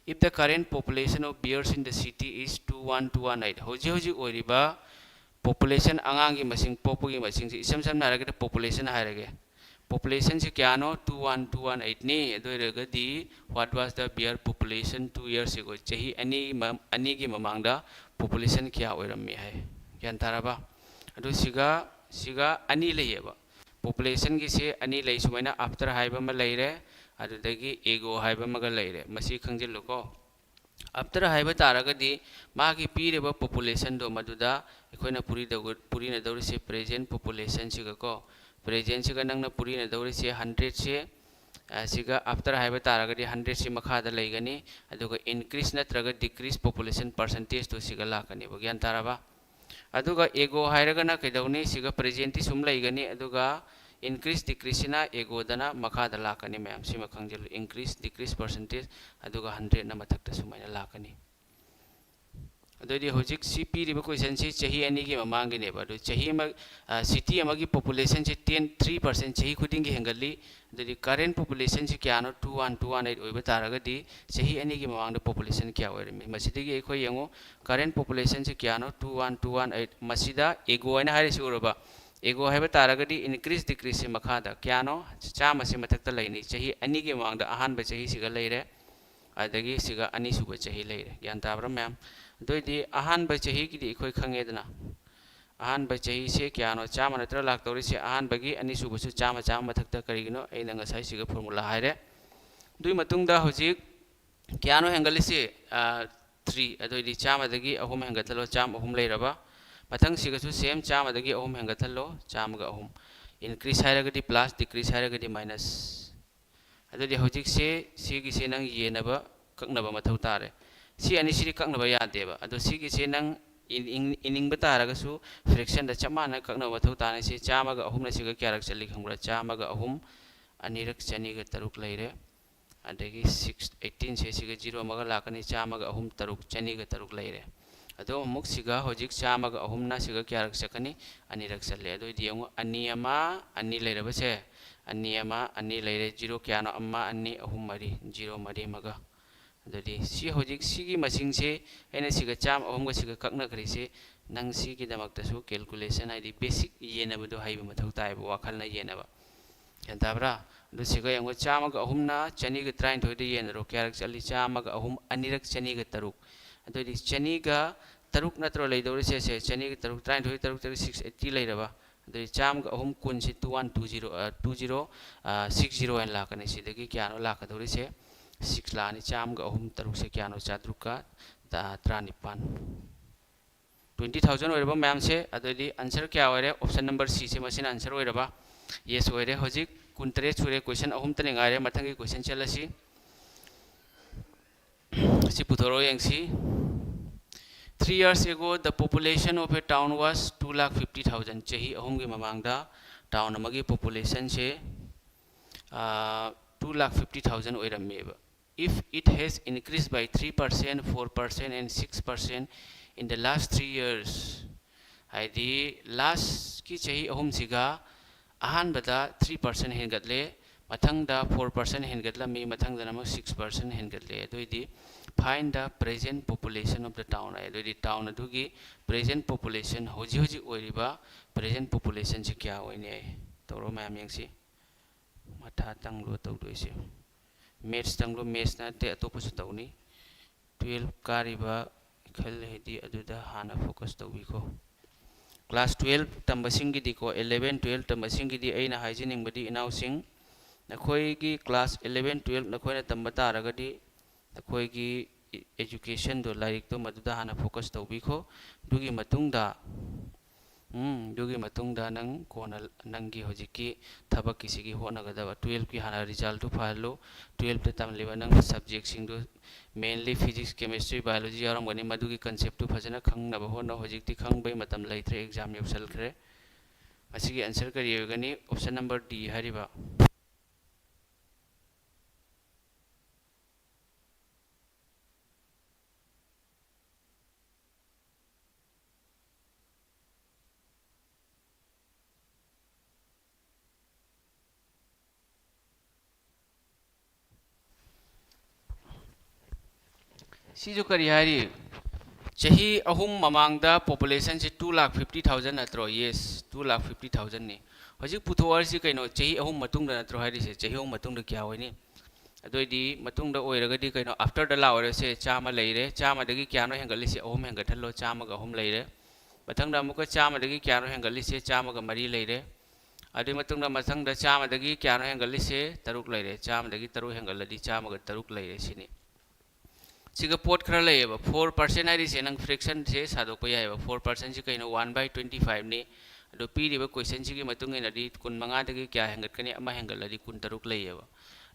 if the current population of bears in the city is 21218 हजी ओरिबा population अंगांगी मसिंग पोपगी मसिंग से इसम सम नारगे population हायरगे population से क्या नो 21218 ने अदोरगदी what was the bear population 2 years ago चाही अनि की ममांगदा population क्या ओइरम्मी है ज्ञान ताराबा अदो सिगा अनि लेयेबा population की से अनि लेय सुमाइना after हाइबा म लेयरे अदुदगी ego हाइबा मगा लेयरे मसी खंजिलुको after हाइबा तारगदी मागी पीरेबा population दो मदुदा एखोइना पुरी न दौरि से present population सिगको प्रेजेंट से नंगना पुरी न दौरी से 100 से सिगा आफ्टर हाइबा तारगदी 100 से मखादा लेगनी अदुगा इंक्रीज नत्रगा डिक्रीज पॉपुलेशन परसेंटेज तो सिगा लाकनी बग्यान ताराबा अदुगा एगो हाइरगना कैदौनी सिगा प्रेजेंट सुम लेगनी अदुगा इंक्रीज डिक्रीज सिना एगो दना मखादा लाकनी मैम सिमा खंजिल इंक्रीज डिक्रीज परसेंटेज अदुगा 100 न मथक्ता सुमाइना लाकनी अदोदी होजिक सी पीरिबा क्वेश्चन से चाही अनि की ममांगी नेबा दो चाही म सिटी अमगी पॉपुलेशन से 3% चाही खुदिंगी हेंगली अदोदी करेंट पॉपुलेशन से क्या नो 21218 ओइबा तारगदी चाही अनि की ममांग पॉपुलेशन क्या ओइरमी मसिदगी एखोय यंगो करेंट पॉपुलेशन से क्या नो 21218 मसिदा एगो अना हारिसि उरबा एगो है तारगदी इनक्रीज डिक्रीज से मखादा क्यानो चाम से मथक्ता लेनी चाही अनी के मांग अहान चाही सिगा लेरे अदगी सिगा अनी सुब चाही लेरे ज्ञान ताब्रा मैम दोइदी अहान चाही की अखोय खंगेदना अहान चाही से क्यानो चाम नत्र लाक्तौरी से अहान बगी अनी सुबसु चाम चाम मथक्ता करिगिनो ऐना ngasai सिगा फॉर्मूला हायरे दुई मतुंगदा होजिक क्यानो हेंगलिसे 3 अदोइदी चामदगी अहुम हेंगतलो चाम अहुम लेरबा मथंग सिगसु सेम चामदगी अहुम हेंगतलो चामगा अहुम इंक्रीज हायरगदी प्लस डिक्रीज हायरगदी माइनस अदोइदी होजिक से सिगी से नंग येनबा कक्नबा मथौ तारे सी अनि सिरि कक्नबा यादेबा अदो सिगी से नंग इनिंगबा तारगसु फ्रैक्शन द चमाना कक्नबा मथौ ताने से चामगा अहुम न सिगा क्यारक चली खंगबा चामगा अहुम अनिरक चनीगा तरुक लेरे अदगी 6 18 से सिगा 0 मगा लाकनी चामगा अहुम तरुक चनीगा तरुक लेरे अदो मुक सिगा होजिक चामगा अहुम ना सिगा क्यारक चकनी अनिरक चले अदो दियंगो अनियमा अनि लेरबसे अनियमा अनि लेरे 0 क्यानो अम्मा अनि अहुम मरी 0 मरी मगा अदोदी सी होजिक सिगी मसिंग से एने सिगा चाम अहुम गा सिगा कक्ना करिसे नंग सिगी दमक्तसु कैलकुलेशन आइदी बेसिक येनबदो हाइबा मथौ ताइबो वाखल ना येनबा यंताब्रा दुसिगा यंगो चामगा अहुमना चनीगा 33 दे येनरो क्यारक चली चामगा अहुम अनिरक चनीगा तरुक अदोदी चनीगा तरुक नत्रो लेदौरि से चनीगा तरुक 33 तरुक 680 लेरबा अदोदी चामगा अहुम कुन से 2120 एन लाकने सिदगी क्यानो लाकदौरि से 6 लानी चामगा अहुम तरुक से क्यानो चाद्रुका त्रानिपान 20000 ओइरबा मैम से अदोदी आंसर क्या ओइरे ऑप्शन नंबर सी से मसिन आंसर ओइरबा येस ओइरे होजिक कुंतरे छुरे क्वेश्चन अहुम तने गारे मथंगी क्वेश्चन चलसी सि पुथोरो यंगसी 3 years ago the population of a town was 2,50,000 chahi ahum gi mamangda town amagi population se 2,50,000 oirammeba if it has increased by 3% 4% and 6% in the last 3 years haidi last ki chahi ahum siga ahan bada 3% hengatle mathangda 4% hengatla mi mathangda namak 6% hengatle adoidi find the present population of the town adoidi town adugi present population hoji hoji oiriba present population se kya oine toro mayam yangsi matha tanglo tawdoise maths tanglo maths na te atopusu tawni 12 kariba khal hedi aduda hana focus tawbiko class 12 tambasingi diko 11 12 tambasingi di aina hygienic badi inausing nakhoi gi class 11 12 nakhoi na tambata ragadi nakhoi gi education do laik to maduda hana focus tawbiko dugi matungda nang kona nangi hojiki thabak kisigi hona gadaba 12 ki hana result to phalo 12 te tamliba nang subject sing do mainly physics chemistry biology aram gani madugi concept to phajana khangna ba hona hojikti khangbai matam laitre exam yopsal khre asigi answer kari yogani option number D hariba सी जो करी हारी चाही अहुम ममांगदा पॉपुलेशन से 2,50,000 नत्रो यस 2,50,000 ने हजिक पुथोवर से कइनो चाही अहुम मतुंग नत्रो हारी से चाही अहुम मतुंग क्या होइनी अदोइदी मतुंग द ओइरगदी कइनो आफ्टर द ला ओइर से चामा लेरे चामा दगी क्यानो हेंगली से अहुम हेंगथलो चामा ग अहुम लेरे मथंग द मुक चामा दगी क्यानो हेंगली से चामा ग मरी लेरे अदि मतुंग द मथंग द चामा दगी क्यानो हेंगली से तरुक लेरे चामा दगी तरुक हेंगलदी चामा ग तरुक लेरे सिनी सिगा पोट खरा लेबा 4% आइरि से नंग फ्रैक्शन से सादोक प यायबा 4% से कइनो 1/25 ने अदो पीरिबा क्वेश्चन सिगी मतुंग इनदी 15 दगी क्या हेंगतकनी अमा हेंगलदी 13 लेयबा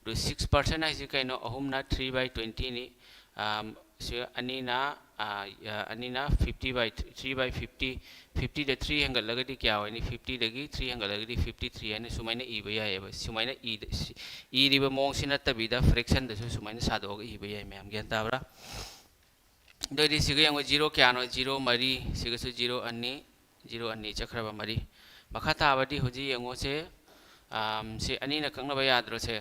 दो 6% आइसे कइनो अहुम ना 3/20 नि अनीना 50/3/50 50 द 3 हेंगलगदी क्या होइनी 50 दगी 3 हेंगलगदी 53 ने सुमाइना इबा यायबा सुमाइना इरिबा मोंग सिना तबिदा फ्रैक्शन दसु सुमाइना सादोग इबा याय मैम ज्ञान ताबरा दोइदि सिगा यंगो 0 क्यानो 0 मरी सिगसु 0 अन्नी चखरबा मरी मखा ताबदी होजि यंगो से अनि न कंगनबा याद्रो से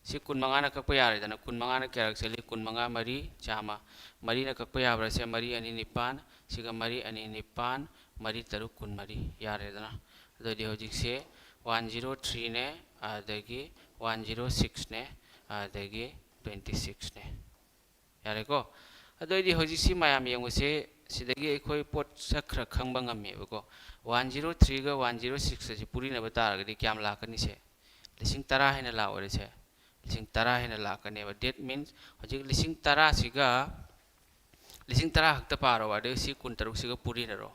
सी 15 न कक्पा यारेदना 15 न क्यारक चली 15 मरी चामा मरी न कक्पा याब्रा से मरी अनि निपान सिगा मरी अनि निपान मरी तरुक 10 मरी यारेदना ꯑꯗꯨꯗꯤ ꯍꯧꯖꯤꯛꯁꯦ 103 ꯅꯦ ꯑꯗꯒꯤ 106 ꯅꯦ ꯑꯗꯒꯤ 26 ꯅꯦ ꯌꯥꯔꯦꯀꯣ ꯑꯗꯨꯗꯤ ꯍꯧꯖꯤꯛꯁꯤ ꯃꯌꯥꯝ ꯌꯦꯡꯕꯁꯦ ꯁꯤꯗꯒꯤ ꯑꯩꯈꯣꯏ ꯄꯣꯠ ꯈꯔ ꯈꯪꯕ ꯉꯝꯃꯦꯕꯀꯣ 103 ꯒ 106 ꯑꯁꯤ ꯄꯨꯔꯤꯅꯕ ꯇꯥꯔꯒꯗꯤ ꯀꯌꯥꯝ ꯂꯥꯛꯀꯅꯤꯁꯦ ꯂꯤꯁꯤꯡ 10 ꯍꯦꯟꯅ ꯂꯥꯛꯑꯣꯏꯔꯦꯁꯦ ꯂꯤꯁꯤꯡ 10 ꯍꯦꯟꯅ ꯂꯥꯛꯀꯅꯦꯕ ꯗꯦꯠ ꯃꯤꯟꯁ ꯍꯧꯖꯤꯛ ꯂꯤꯁꯤꯡ 10 ꯁꯤꯒ ꯂꯤꯁꯤꯡ 10 ꯈꯛꯇ ꯄꯥꯔꯣ ꯑꯗꯨꯒ ꯁꯤ 16 ꯁꯤꯒ ꯄꯨꯔꯤꯅꯔꯣ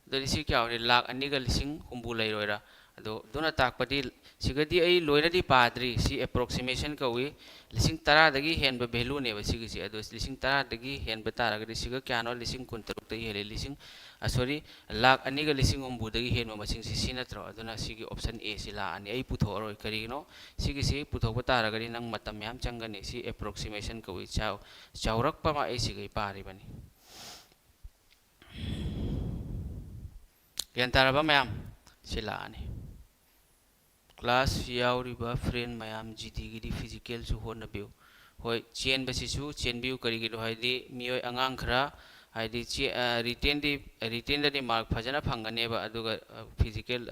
ꯑꯗꯨꯗꯤ ꯁꯤ ꯀꯌꯥ ꯑꯣꯏꯔꯦ ꯂꯥꯛ 2 ꯒ ꯂꯤꯁꯤꯡ 60 ꯂꯩꯔꯣꯏꯔꯥ ꯑꯗꯣ ꯑꯗꯨꯅ ꯇꯥꯛꯄꯗꯤ ꯁꯤꯒꯗꯤ ꯑꯩ ꯂꯣꯏꯅꯗꯤ ꯄꯥꯗ꯭ꯔꯤ ꯁꯤ ꯑꯦꯄ꯭ꯔꯣꯛꯁꯤꯃꯦꯁꯟ ꯀꯧꯏ ꯂꯤꯁꯤꯡ 10 ꯗꯒꯤ ꯍꯦꯟꯕ ꯚꯦꯂꯨꯅꯦꯕ ꯁꯤꯒꯤꯁꯤ ꯑꯗꯣ ꯂꯤꯁꯤꯡ 10 ꯗꯒꯤ ꯍꯦꯟꯕ ꯇꯥꯔꯒꯗꯤ ꯁꯤꯒ ꯀꯌꯥꯅꯣ ꯂꯤꯁꯤꯡ 16 ꯗꯒꯤ ꯍꯦꯜꯂꯦ ꯂꯤꯁꯤꯡ ꯁꯣꯔꯤ ꯂꯥꯛ 2 ꯒ ꯂꯤꯁꯤꯡ 60 ꯗꯒꯤ ꯍꯦꯟꯕ ꯃꯁꯤꯡꯁꯤ ꯁꯤ ꯅꯠꯇ꯭ꯔꯣ ꯑꯗꯨꯅ ꯁꯤꯒꯤ ꯑꯣꯞꯁꯟ A ꯁꯤ ꯂꯥꯛꯑꯅꯤ ꯑꯩ ꯄꯨꯊꯣꯛꯑꯔꯣꯏ ꯀꯔꯤꯒꯤꯅꯣ ꯁꯤꯒꯤꯁꯤ ꯄꯨꯊꯣꯛꯄ ꯇꯥꯔꯒꯗꯤ ꯅꯪ ꯃꯇꯝ ꯌꯥꯝ ꯆꯪꯒꯅꯤ ꯁꯤ ꯑꯦꯄ꯭ꯔꯣꯛꯁꯤꯃꯦꯁꯟ ꯀꯧꯏ ꯆꯥꯎꯔꯛꯄ ꯑꯃ ꯑꯩ ꯁꯤꯒꯩ ꯄꯥꯔꯤꯕꯅꯤ ꯒ꯭ꯌꯥꯟ ꯇꯥꯔꯕ ꯃꯌꯥꯝ ꯁꯤ ꯂꯥꯛꯑꯅꯤ ꯀ꯭ꯂꯥꯁ ꯌꯥꯎꯔꯤꯕ ꯐ꯭ꯔꯦꯟ ꯃꯌꯥꯝ ꯖꯤꯗꯤꯒꯤꯗꯤ ꯐꯤꯖꯤꯀꯦꯜꯁꯨ ꯍꯣꯠꯅꯕꯤꯌꯨ ꯍꯣꯏ ꯆꯦꯟꯕꯁꯤꯁꯨ ꯆꯦꯟꯕꯤꯌꯨ ꯀꯔꯤꯒꯤꯅꯣ ꯍꯥꯏꯗꯤ ꯃꯤꯑꯣꯏ ꯑꯉꯥꯡ ꯈꯔ ꯍꯥꯏꯗꯤ ꯔꯤꯇꯦꯟꯗꯗꯤ ꯃꯥꯔꯛ ꯐꯖꯅ ꯐꯪꯒꯅꯦꯕ ꯑꯗꯨꯒ ꯐꯤꯖꯤꯀꯦꯜ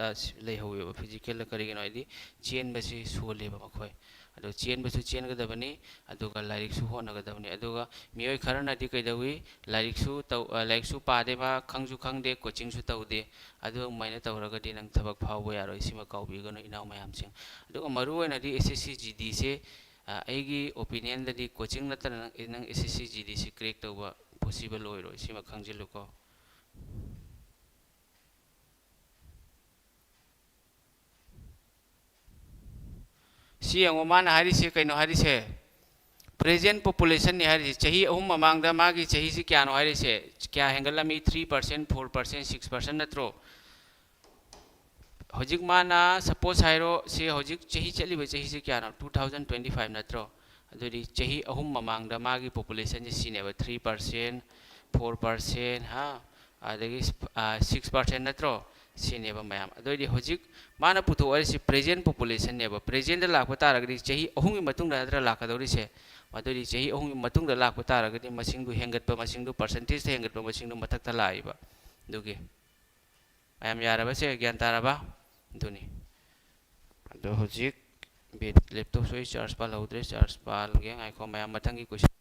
ꯂꯩꯍꯧꯋꯦꯕ ꯐꯤꯖꯤꯀꯦꯜꯗ ꯀꯔꯤꯒꯤꯅꯣ ꯍꯥꯏꯗꯤ ꯆꯦꯟꯕꯁꯤ ꯁꯣꯜꯂꯦꯕ ꯃꯈꯣꯏ ꯑꯗꯣ ꯆꯦꯟꯕꯁꯨ ꯆꯦꯟꯒꯗꯕꯅꯤ ꯑꯗꯨꯒ ꯂꯥꯏꯔꯤꯛꯁꯨ ꯍꯣꯠꯅꯒꯗꯕꯅꯤ ꯑꯗꯨꯒ ꯃꯤꯑꯣꯏ ꯈꯔꯅꯗꯤ ꯀꯩꯗꯧꯏ ꯂꯥꯏꯔꯤꯛꯁꯨ ꯄꯥꯗꯦ ꯃꯥ ꯈꯪꯁꯨ ꯈꯪꯗꯦ ꯀꯣꯆꯤꯡꯁꯨ ꯇꯧꯗꯦ ꯑꯗꯨꯃꯥꯏꯅ ꯇꯧꯔꯒꯗꯤ ꯅꯪ ꯊꯕꯛ ꯐꯥꯎꯕ ꯌꯥꯔꯣꯏ ꯁꯤꯃ ꯀꯥꯎꯕꯤꯒꯅꯨ ꯏꯅꯥꯎ ꯃꯌꯥꯝꯁꯤꯡ ꯑꯗꯨꯒ ꯃꯔꯨꯑꯣꯏꯅꯗꯤ SSC GDꯁꯦ ꯑꯩꯒꯤ ꯑꯣꯄꯤꯅꯤꯌꯟꯗꯗꯤ ꯀꯣꯆꯤꯡ ꯅꯠꯇꯅ ꯅꯪ SSC GDꯁꯤ ꯀ꯭ꯔꯦꯛ ꯇꯧꯕ ꯄꯣꯁꯤꯕꯜ ꯑꯣꯏꯔꯣꯏ ꯁꯤꯃ ꯈꯪꯖꯤꯜꯂꯨꯀꯣ ꯁꯤ ꯌꯦꯡꯉꯣ ꯃꯥꯅ ꯍꯥꯏꯔꯤꯁꯦ ꯀꯩꯅꯣ ꯍꯥꯏꯔꯤꯁꯦ ꯄ꯭ꯔꯦꯖꯦꯟ ꯄꯣꯄꯨꯂꯦꯁꯟꯅꯤ ꯍꯥꯏꯔꯤꯁꯦ ꯆꯍꯤ 3 ꯃꯃꯥꯡꯗ ꯃꯥꯒꯤ ꯆꯍꯤꯁꯤ ꯀꯌꯥꯅꯣ ꯍꯥꯏꯔꯤꯁꯦ ꯀꯌꯥ ꯍꯦꯟꯒꯠꯂꯝꯃꯤ 3% 4% 6% ꯅꯠꯇ꯭ꯔꯣ ꯍꯧꯖꯤꯛ ꯃꯥꯅ ꯁꯄꯣꯁ ꯍꯥꯏꯔꯣ ꯁꯤ ꯍꯧꯖꯤꯛ ꯆꯍꯤ ꯆꯠꯂꯤꯕ ꯆꯍꯤꯁꯤ ꯀꯌꯥꯅꯣ 2025 ꯅꯠꯇ꯭ꯔꯣ ꯑꯗꯨꯗꯤ ꯆꯍꯤ 3 ꯃꯃꯥꯡꯗ ꯃꯥꯒꯤ ꯄꯣꯄꯨꯂꯦꯁꯟꯁꯤ ꯁꯤꯅꯦꯕ 3% 4% ꯍꯥ ꯑꯗꯒꯤ 6% ꯅꯠꯇ꯭ꯔꯣ ꯁꯤꯅꯦꯕ ꯃꯌꯥꯝ ꯑꯗꯨꯑꯣꯏꯗꯤ ꯍꯧꯖꯤꯛ ꯃꯥꯅ ꯄꯨꯊꯣꯛꯑꯔꯤꯁꯤ ꯄ꯭ꯔꯦꯖꯦꯟ ꯄꯣꯄꯨꯂꯦꯁꯟꯅꯦꯕ ꯄ꯭ꯔꯦꯖꯦꯟꯗ ꯂꯥꯛꯄ ꯇꯥꯔꯒꯗꯤ ꯆꯍꯤ 3ꯒꯤ ꯃꯇꯨꯡꯗ ꯅꯠꯇ꯭ꯔ ꯂꯥꯛꯀꯗꯧꯔꯤꯁꯦ ꯑꯗꯨꯑꯣꯏꯗꯤ ꯆꯍꯤ 3ꯒꯤ ꯃꯇꯨꯡꯗ ꯂꯥꯛꯄ ꯇꯥꯔꯒꯗꯤ ꯃꯁꯤꯡꯗꯨ ꯍꯦꯟꯒꯠꯄ ꯃꯁꯤꯡꯗꯨ ꯄꯔꯁꯦꯟꯇꯦꯖꯇ ꯍꯦꯟꯒꯠꯄ ꯃꯁꯤꯡꯗꯨ ꯃꯊꯛꯇ ꯂꯥꯛꯏꯕ ꯑꯗꯨꯒꯤ ꯃꯌꯥꯝ ꯌꯥꯔꯕꯁꯦ ꯒ꯭ꯌꯥꯟ ꯇꯥꯔꯕ ꯑꯗꯨꯅꯤ ꯑꯗꯣ ꯍꯧꯖꯤꯛ ꯂꯦꯞꯇꯣꯞꯁꯨ ꯑꯩ ꯆꯥꯔꯖ ꯄꯥꯜꯍꯧꯗ꯭ꯔꯦ ꯆꯥꯔꯖ ꯄꯥꯜꯒꯦ ꯉꯥꯏꯈꯣ ꯃꯌꯥꯝ ꯃꯊꯪꯒꯤ ꯀꯣꯏꯁꯟ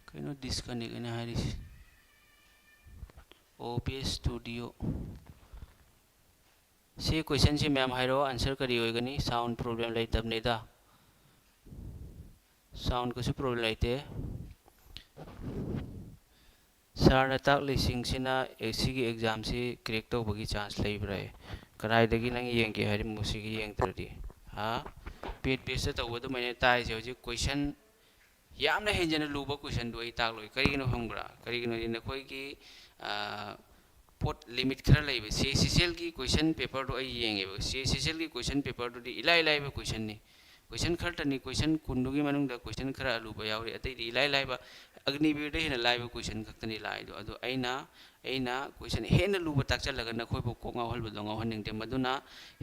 ꯀꯩꯅꯣ ꯗꯤꯁꯀꯅꯦꯛ ꯑꯅ ꯍꯥꯏꯔꯤꯁꯤ OBS Studio ꯁꯤ ꯀꯣꯏꯁꯟꯁꯤ ꯃꯌꯥꯝ ꯍꯥꯏꯔꯛꯑꯣ ꯑꯟꯁꯔ ꯀꯔꯤ ꯑꯣꯏꯒꯅꯤ ꯁꯥꯎꯟ ꯄ꯭ꯔꯣꯕ꯭ꯂꯦꯝ ꯂꯩꯇꯕꯅꯤꯗ ꯁꯥꯎꯟ ꯀꯩꯁꯨ ꯄ꯭ꯔꯣꯕ꯭ꯂꯦꯝ ꯂꯩꯇꯦ ꯁꯥꯔꯅ ꯇꯥꯛꯂꯤꯁꯤꯡꯁꯤꯅ ꯁꯤꯒꯤ ꯑꯦꯛꯖꯥꯝꯁꯤ ꯀ꯭ꯔꯦꯛ ꯇꯧꯕꯒꯤ ꯆꯥꯟꯁ ꯂꯩꯕ꯭ꯔꯥ ꯀꯗꯥꯏꯗꯒꯤ ꯅꯪ ꯌꯦꯡꯒꯦ ꯍꯥꯏꯔꯤ ꯃꯁꯤꯒꯤ ꯌꯦꯡꯗ꯭ꯔꯗꯤ ꯍꯥ ꯄꯦꯠ ꯄꯦꯖꯇ ꯇꯧꯕ ꯑꯗꯨꯃꯥꯏꯅ ꯇꯥꯏꯁꯦ ꯍꯧꯖꯤꯛ ꯀꯣꯏꯁꯟ ꯌꯥꯝꯅ ꯍꯦꯟꯖꯟꯅ ꯂꯨꯕ ꯀꯣꯏꯁꯟꯗꯨ ꯑꯩ ꯇꯥꯛꯂꯣꯏ ꯀꯔꯤꯒꯤꯅꯣ ꯈꯪꯕ꯭ꯔꯥ ꯀꯔꯤꯒꯤꯅꯣꯗꯤ ꯅꯈꯣꯏꯒꯤ ꯄꯣꯠ ꯂꯤꯃꯤꯠ ꯈꯔ ꯂꯩꯕ CCLꯒꯤ ꯀꯣꯏꯁꯟ ꯄꯦꯄꯔꯗꯣ ꯑꯩ ꯌꯦꯡꯉꯦꯕ CCLꯒꯤ ꯀꯣꯏꯁꯟ ꯄꯦꯄꯔꯗꯨꯗꯤ ꯏꯂꯥꯏ ꯂꯥꯏꯕ ꯀꯣꯏꯁꯟꯅꯤ ꯀꯣꯏꯁꯟ ꯈꯔꯇꯅꯤ ꯀꯣꯏꯁꯟ 10ꯗꯨꯒꯤ ꯃꯅꯨꯡꯗ ꯀꯣꯏꯁꯟ ꯈꯔ ꯑꯂꯨꯕ ꯌꯥꯎꯔꯤ ꯑꯇꯩꯗꯤ ꯏꯂꯥꯏ ꯂꯥꯏꯕ ꯑꯒꯅꯤꯕꯤꯔꯗ ꯍꯦꯟꯅ ꯂꯥꯏꯕ ꯀꯣꯏꯁꯟ ꯈꯛꯇꯅꯤ ꯂꯥꯛꯏꯗꯣ ꯑꯗꯣ ꯑꯩꯅ ꯀꯣꯏꯁꯟ ꯍꯦꯟꯅ ꯂꯨꯕ ꯇꯥꯛꯆꯜꯂꯒ ꯅꯈꯣꯏꯕꯨ ꯀꯣꯛ ꯉꯥꯎꯍꯟꯕꯗꯣ ꯉꯥꯎꯍꯟꯅꯤꯡꯗꯦ ꯃꯗꯨꯅ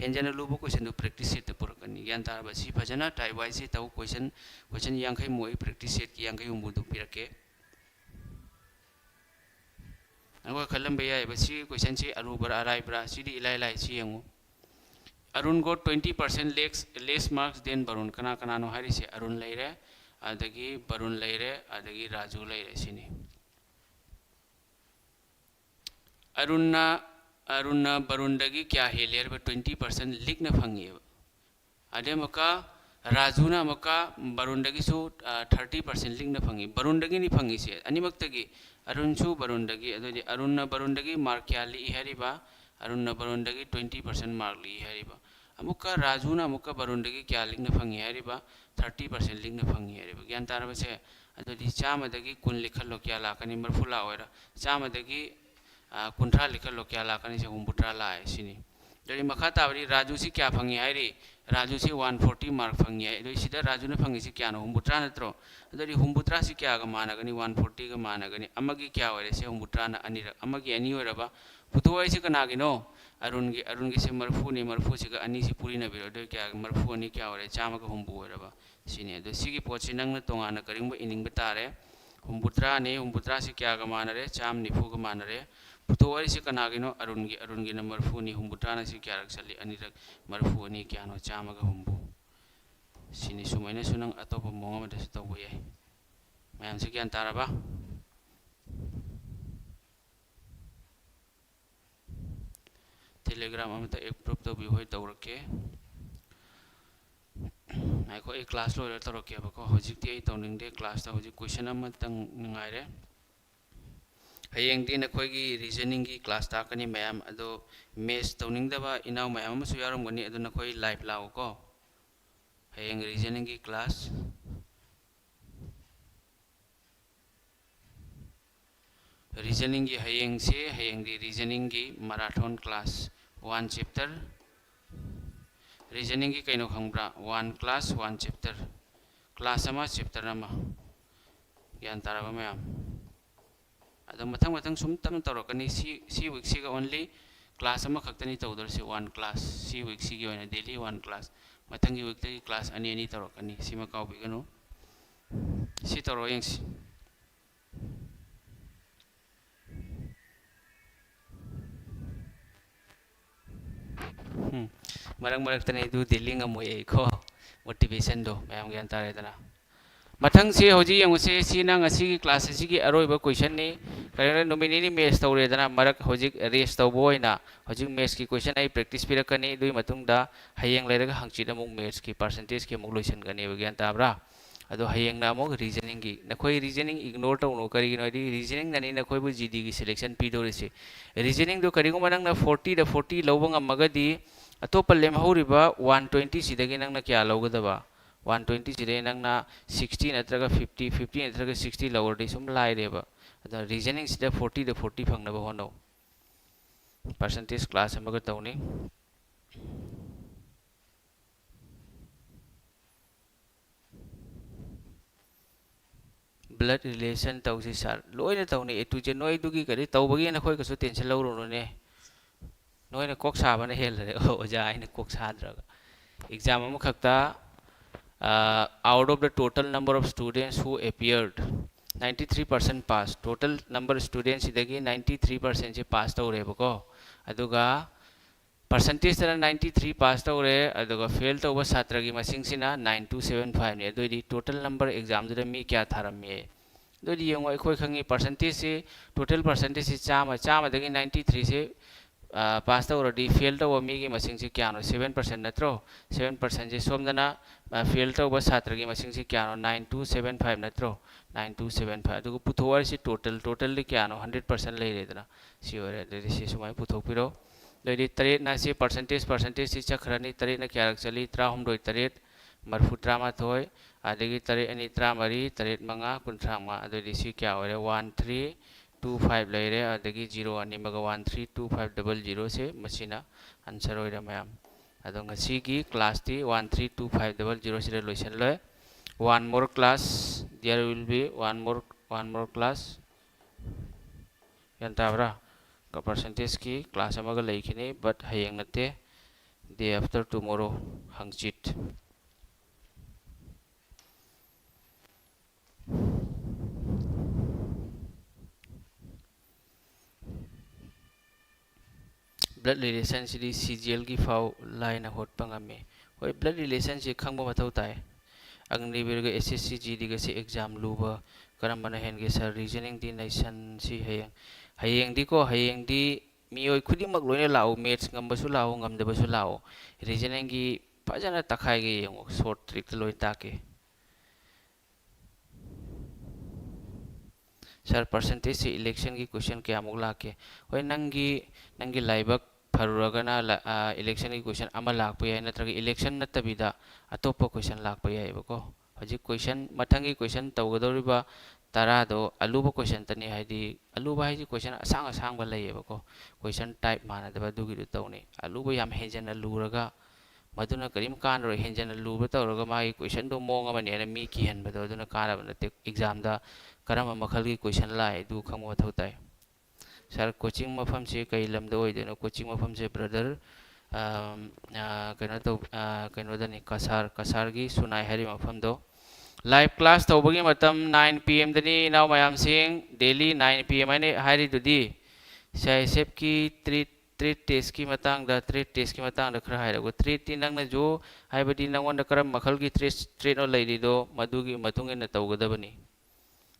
ꯍꯦꯟꯖꯟꯅ ꯂꯨꯕ ꯀꯣꯏꯁꯟꯗꯨ ꯄ꯭ꯔꯦꯛꯇꯤꯁ ꯁꯦꯠꯇ ꯄꯨꯔꯛꯀꯅꯤ ꯒ꯭ꯌꯥꯟ ꯇꯥꯔꯕ ꯁꯤ ꯐꯖꯅ ꯇꯥꯏꯞ ꯋꯥꯏꯁꯁꯤ ꯇꯧ ꯀꯣꯏꯁꯟ 50 ꯃꯨꯛ ꯑꯩ ꯄ꯭ꯔꯦꯛꯇꯤꯁ ꯁꯦꯠꯀꯤ 50 ꯍꯨꯝꯐꯨꯗꯨ ꯄꯤꯔꯛꯀꯦ ꯅꯈꯣꯏ ꯈꯜꯂꯝꯕ ꯌꯥꯏꯑꯕ ꯁꯤ ꯀꯣꯏꯁꯟꯁꯤ ꯑꯔꯨꯕ꯭ꯔꯥ ꯑꯔꯥꯏꯕ꯭ꯔꯥ ꯁꯤꯗꯤ ꯏꯂꯥꯏ ꯂꯥꯏ ꯁꯤ ꯌꯦꯡꯉꯨ Arun got 20% less marks than Barun कनानो हारिसे अरुण लेरे अदगी बरुण लेरे अदगी राजू लेरे सिनी अरुण बरुणदगी क्या हेलेर 20% लिखना फंगी अदे मका राजूना मका बरुणदगी सु 30% लिखना फंगी बरुणदगी नि फंगी से अनिमक्तगी अरुण सु बरुणदगी अदोदी अरुण बरुणदगी मार्क क्या लि हरिबा अरुण बरुंदगी 20% मार्क ली है अमुका राजू ना अमुका बरुंदगी क्या लिखना फंगी है 30% लिखना फंगी है ज्ञान तारब से अदोदी चामदगी कुन लिखल लो क्या लाकनी मरफु लाओरा चामदगी कुंठा लिखल लो क्या लाकनी से हुम्बुट्रा लाए सिनी दरी मखा ताबरी राजू सी क्या फंगी है राजू सी 140 मार्क फंगी है दो इसी राजू ने फंगी सी क्या नो हुम्बुट्रा नत्रो दरी हुम्बुट्रा सी क्या मानगनी 140 का मानगनी अमगी क्या होरे से हुम्बुट्रा ना अनी अमगी अनी होरबा पुतुवाई से कनागिनो अरुण की से मरफू से अनी से पूरी नबीरो दो क्या मरफू अनी क्या होरे चाम का हुम्बु होरबा सिने दो सिगी पोची नंग तोंगाना करिंग इनिंग बतारे हुम्बुट्रा से क्या का मानरे चाम निफू का मानरे पुतुवाई से कनागिनो अरुण की मरफू नि हुम्बुट्रा ना से क्या रख चली अनी रख मरफू अनी क्या नो चाम का हुम्बु सिने सुमैने सुनंग अतोप मोंगा मदस तोबो याय मैम से क्या तारबा टेलीग्राम अमता एक प्रूफ तो भी होय तौरके आइको एक क्लास लो तौरके बको होजिक ती तौनिंगदे क्लास ता होजिक क्वेश्चन अमतंग नंगाइरे हयेंग दी नखोयगी रीजनिंग की क्लास ताकनी मैम अदो मेस तौनिंगदबा इनाव मैम अमसु यारमगनी अदो नखोय लाइव लाओ को हयेंग रीजनिंग की क्लास रीजनिंग की हयेंग दी रीजनिंग की मैराथन क्लास 1 चैप्टर रीजनिंग की कहीं खंब्रा 1 क्लास 1 चैप्टर क्लास अमा चैप्टर अमा ज्ञान तारबा मैम अदो मथंग मथंग सुम तम तौरकनी सी वीक सी ओनली क्लास अमा खक्तनी तौदर से 1 क्लास सी वीक सी की डेली 1 क्लास मथंग की वीक की क्लास अनी अनी तौरकनी सीमा काउबिगनो सी तौरो यंग मरक मरक तने दु दिलिंग अमोय को मोटिवेशन दो मैम ज्ञान तारे दना मथंग से होजी यंगसे सी नंग असि की क्लास असि की अरोइबा क्वेश्चन नि करेना नोमिनी मेथ्स तौरे दना मरक होजी रेस तौबो होइना होजी मेथ्स की क्वेश्चन आई प्रैक्टिस पिरकनी दुई मतुंगदा हयेंग लेरगा हंगचिदा मु मेथ्स की परसेंटेज के मु लोइसन गने ज्ञान ताब्रा अदो हयेंग ना मु रीजनिंग की नखोय रीजनिंग इग्नोर तौनो करी नो रीजनिंग ननी नखोय बु जीडी की सिलेक्शन पीदोरिसे रीजनिंग दो करिगो मनंग ना 40 लौबंग अमगदी अतोप लेमहौरिब 120 सिदगी नंगना क्या लौगदबा 120 सिदे नंगना 60 नत्रगा 50 नत्रगा 60 लौरदि सुम लाइरेबा अदा रीजनिंग सिदा 40 फंगनबा होनो परसेंटेज क्लास अमगा तौनी ब्लड रिलेशन तौसी सर लोइना तौनी ए टू जे नोय दुगी करी तौबगी नखोय कसु टेंशन लौरोने नोइना कोक साबना हेलरे ओजा आइना कोक साद्रगा एग्जाम अम खक्ता out of the total number of students who appeared 93% pass total number of students idagi 93% se pass tawrebako aduga percentage tara 93 pass tawre aduga fail tawba satra gi masing sina 9275 ne adoi total number exam da mi kya tharame doi yong ai khoi khangi percentage se total percentage se chama dagi 93 se pass तौरदी fail तब मीगी मसिंग से क्या नो 7% नत्रो 7% से सोमदना फेल तब छात्र की मसिंग से क्या नो 9275 नत्रो 9275 अदुगु पुथोवर से टोटल क्या नो 100% ले रेदना सी ओरे दे से सुमाय पुथोपिरो दे तरे ना से परसेंटेज से चखरनी तरे ना क्या रख चली 3 तरे मरफु 3 अदगी तरे अनि 3 तरे मंगा 13 अदि सी क्या ओरे 1325 लेरे अदगी 0 अनि मगा 132500 से मसीना आंसर होइरा मैम अदो ngasi की क्लास टी 132500 से लोइसन लो one more class there will be one more class yantabra का percentage की class अमगा लेखिने but hayeng nate day after tomorrow hangchit blood relation si CGL की फाव line hot pangame होय blood relation si khangba mathau tai angni birga SSC GD ga si exam luba karam bana hen ge sir reasoning di nation si hayeng di ko hayeng di mioi khudi mak loine lao maths ngam basu lao ngam de basu lao reasoning gi pajana takhai ge yong short trick loi ta ke sir percentage से इलेक्शन की क्वेश्चन क्या मुगला के होय नंगी लाइबक फरुरगना इलेक्शन की क्वेश्चन अमा लाप याय नत्रग इलेक्शन नत्तबिदा अतोप क्वेश्चन लाप यायबको हजिक क्वेश्चन मथंगी क्वेश्चन तौगदौरिबा तरादो अलुबा क्वेश्चन तनी हाइदी अलुबा हाइदी क्वेश्चन असांग असांग लैयबको क्वेश्चन टाइप मानदबा दुगिदु तौनी अलुबा याम हेंजन लुरगा मधुना करीम कानरो हेंजन लुबा तौरगा मागी क्वेश्चन दो मोंग अमनि एना मी किहनबदो अदुना कानबा नते एग्जाम दा करम मखलगी क्वेश्चन लाय दु खंगो थौताय सर कोचिंग मफम से कई लमदो होइदेनो कोचिंग मफम से ब्रदर कनो तो कनो दनी कसार की सुनाई हरि मफम दो लाइव क्लास तौबगी मतम 9 pm दनी नाउ मयाम सिंग डेली 9 pm आने हरि दुदी साइसेप की ट्रीट टेस्ट की मतंग दा ट्रीट टेस्ट की मतंग दा खरा हाइरगो ट्रीट ती नंगना जो हाइबदी नंगोन दा करम मखल की ट्रीट नो लैदिदो मदुगी मतुंग इन तौगदबनी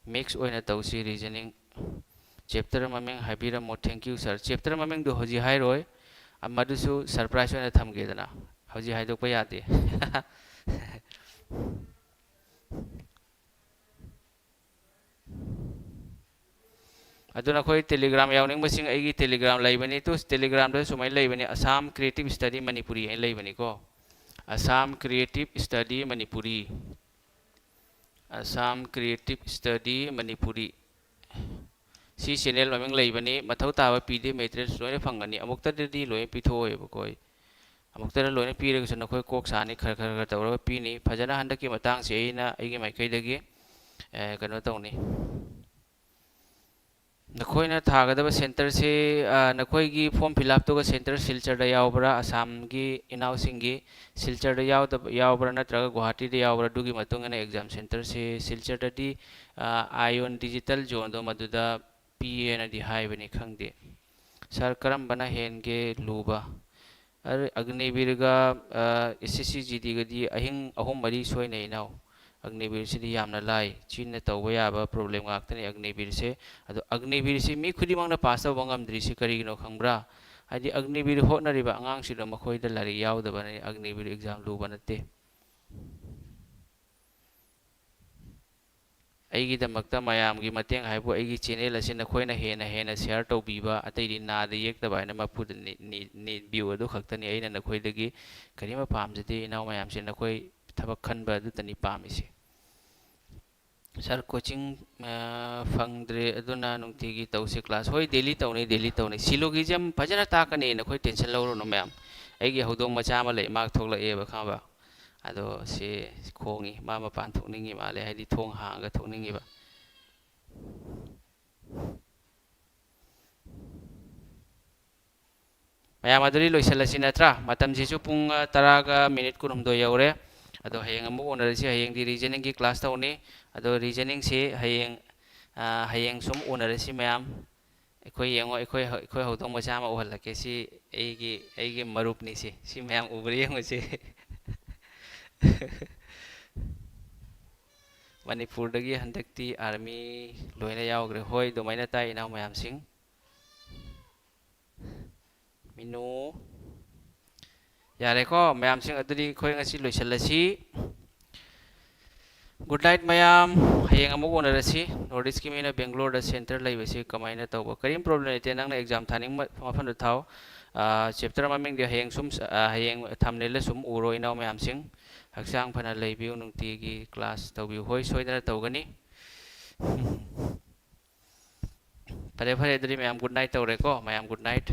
मिक्स ओइना तौसी रीजनिंग चैप्टर ममिंग हाइबिरमो थैंक यू सर चैप्टर ममिंग दो हजी हाइरोय मधुसु सरप्राइज ओइना थमगेदना हजी हाइदोक यादे अदुना खोई टेलीग्राम यावनिंग बसिंग एगी टेलीग्राम लाइबनी तो टेलीग्राम दे सुमाई लाइबनी असम क्रिएटिव स्टडी मणिपुरी ए लाइबनी को असम क्रिएटिव स्टडी मणिपुरी असम क्रिएटिव स्टडी मणिपुरी सी चैनल ममिंग लाइबनी मथौ ताबा पीडीएफ मैट्रिक्स लोने फंगनी अमुक्तददी लोय पिथोयबो कोई अमुक्तदा लोने पीरगस नखोय कोक सानी खर खर खर तौरबा पीनी फजना हंदकी मतंग से एना एगी माइकैदगी कनो तौनी नखोयना थागदबा सेंटर से नखोयगी फॉर्म फिलअप तो सेंटर सिलचर दा यावबरा असम की इनाउ सिंगी सिलचर दा यावबरा नत्रगा गुवाहाटी दा यावबरा दुगी मतुंगना एग्जाम सेंटर से सिलचर ददी आयोन डिजिटल जोन दो मदुदा पीए ना दी हाइबनी खंगदे सर करम बना हेनगे लुबा अरे अग्निवीर का एसएससी जीडी गदी अहिंग अहुम मरी सोयने इनाउ अग्निवीर से यामना लाई चीन तौबा याबा प्रॉब्लम गाक्तने अग्निवीर से अदो अग्निवीर से मी खुदिमंगना पास तौबा ngamdri से करिगिनो खंगब्रा हादि अग्निवीर होटनरिबा अंगांग सिदो मखोयदा लारि यावदबने अग्निवीर एग्जाम लुबा नते ꯑꯩꯒꯤꯗꯃꯛꯇ ꯃꯌꯥꯝꯒꯤ ꯃꯇꯦꯡ ꯍꯥꯏꯕꯨ ꯑꯩꯒꯤ ꯆꯦꯅꯦꯜ ꯑꯁꯤ ꯅꯈꯣꯏꯅ ꯍꯦꯟꯅ ꯁꯦꯌꯔ ꯇꯧꯕꯤꯕ ꯑꯇꯩꯗꯤ ꯅꯥꯗ ꯌꯦꯛꯇꯕ ꯍꯥꯏꯅ ꯃꯄꯨꯗ ꯚ꯭ꯌꯨ ꯑꯗꯨ ꯈꯛꯇꯅꯤ ꯑꯩꯅ ꯅꯈꯣꯏꯗꯒꯤ ꯀꯔꯤꯃ ꯄꯥꯝꯖꯗꯦ ꯏꯅꯥꯎ ꯃꯌꯥꯝꯁꯦ ꯅꯈꯣꯏ ꯊꯕꯛ ꯈꯟꯕ ꯑꯗꯨꯇꯅꯤ ꯄꯥꯝꯃꯤꯁꯦ सर कोचिंग फंगद्रे अदुना नुंगतिगी तौसे क्लास होय डेली तौने सिलोगिजम फजना ताकने नखोय टेंशन लौरो मैम अगी हौदों मचा मा ले माक थोकलाएबा खाबा अदो से खोंगी मा मपान थोकनिंगी माले हाइदि थोंग हांगा थोकनिंगीबा मैम अदुरी लोइसलसि नत्रा मतमजिसु पुंग 10 गा मिनिट 19 यौरे अदो हयेंग अमु ओनरसि हयेंग दि रीजनिंग की क्लास तौनी अदो रीजनिंग से हयेंग सुम ओनरसि मैम अखोय येंगो अखोय हौदों मचा मा ओहलके सि एगी मरुपनी सि मैम उबरे येंगो से मणिपुर दगी हंदक्ति आर्मी लोइना यावग्रे होय दोमाइना ताइ इनाव मैम सिंह मिनु यारेको मैम सिंह अदुरी खोय ngasi लोइसलसि गुड नाइट मैम हयेंग अमुक ओनरसि नॉर्थ ईस्ट की मीना बेंगलोर दा सेंटर लाइबसि कमाइना तौबा करीम प्रॉब्लम लेते नंगना एग्जाम थानिंग मफन थाव चैप्टर ममिंग दे हयेंग सुम हयेंग थंबनेल सुम उरो इनाव मैम सिंह हक्सांग फना लैबिउ नुंगतिगी क्लास तौबिउ होय सोयदना तौगनी फरे फरे अदुरी मैम गुड नाइट तौरेको मैम गुड नाइट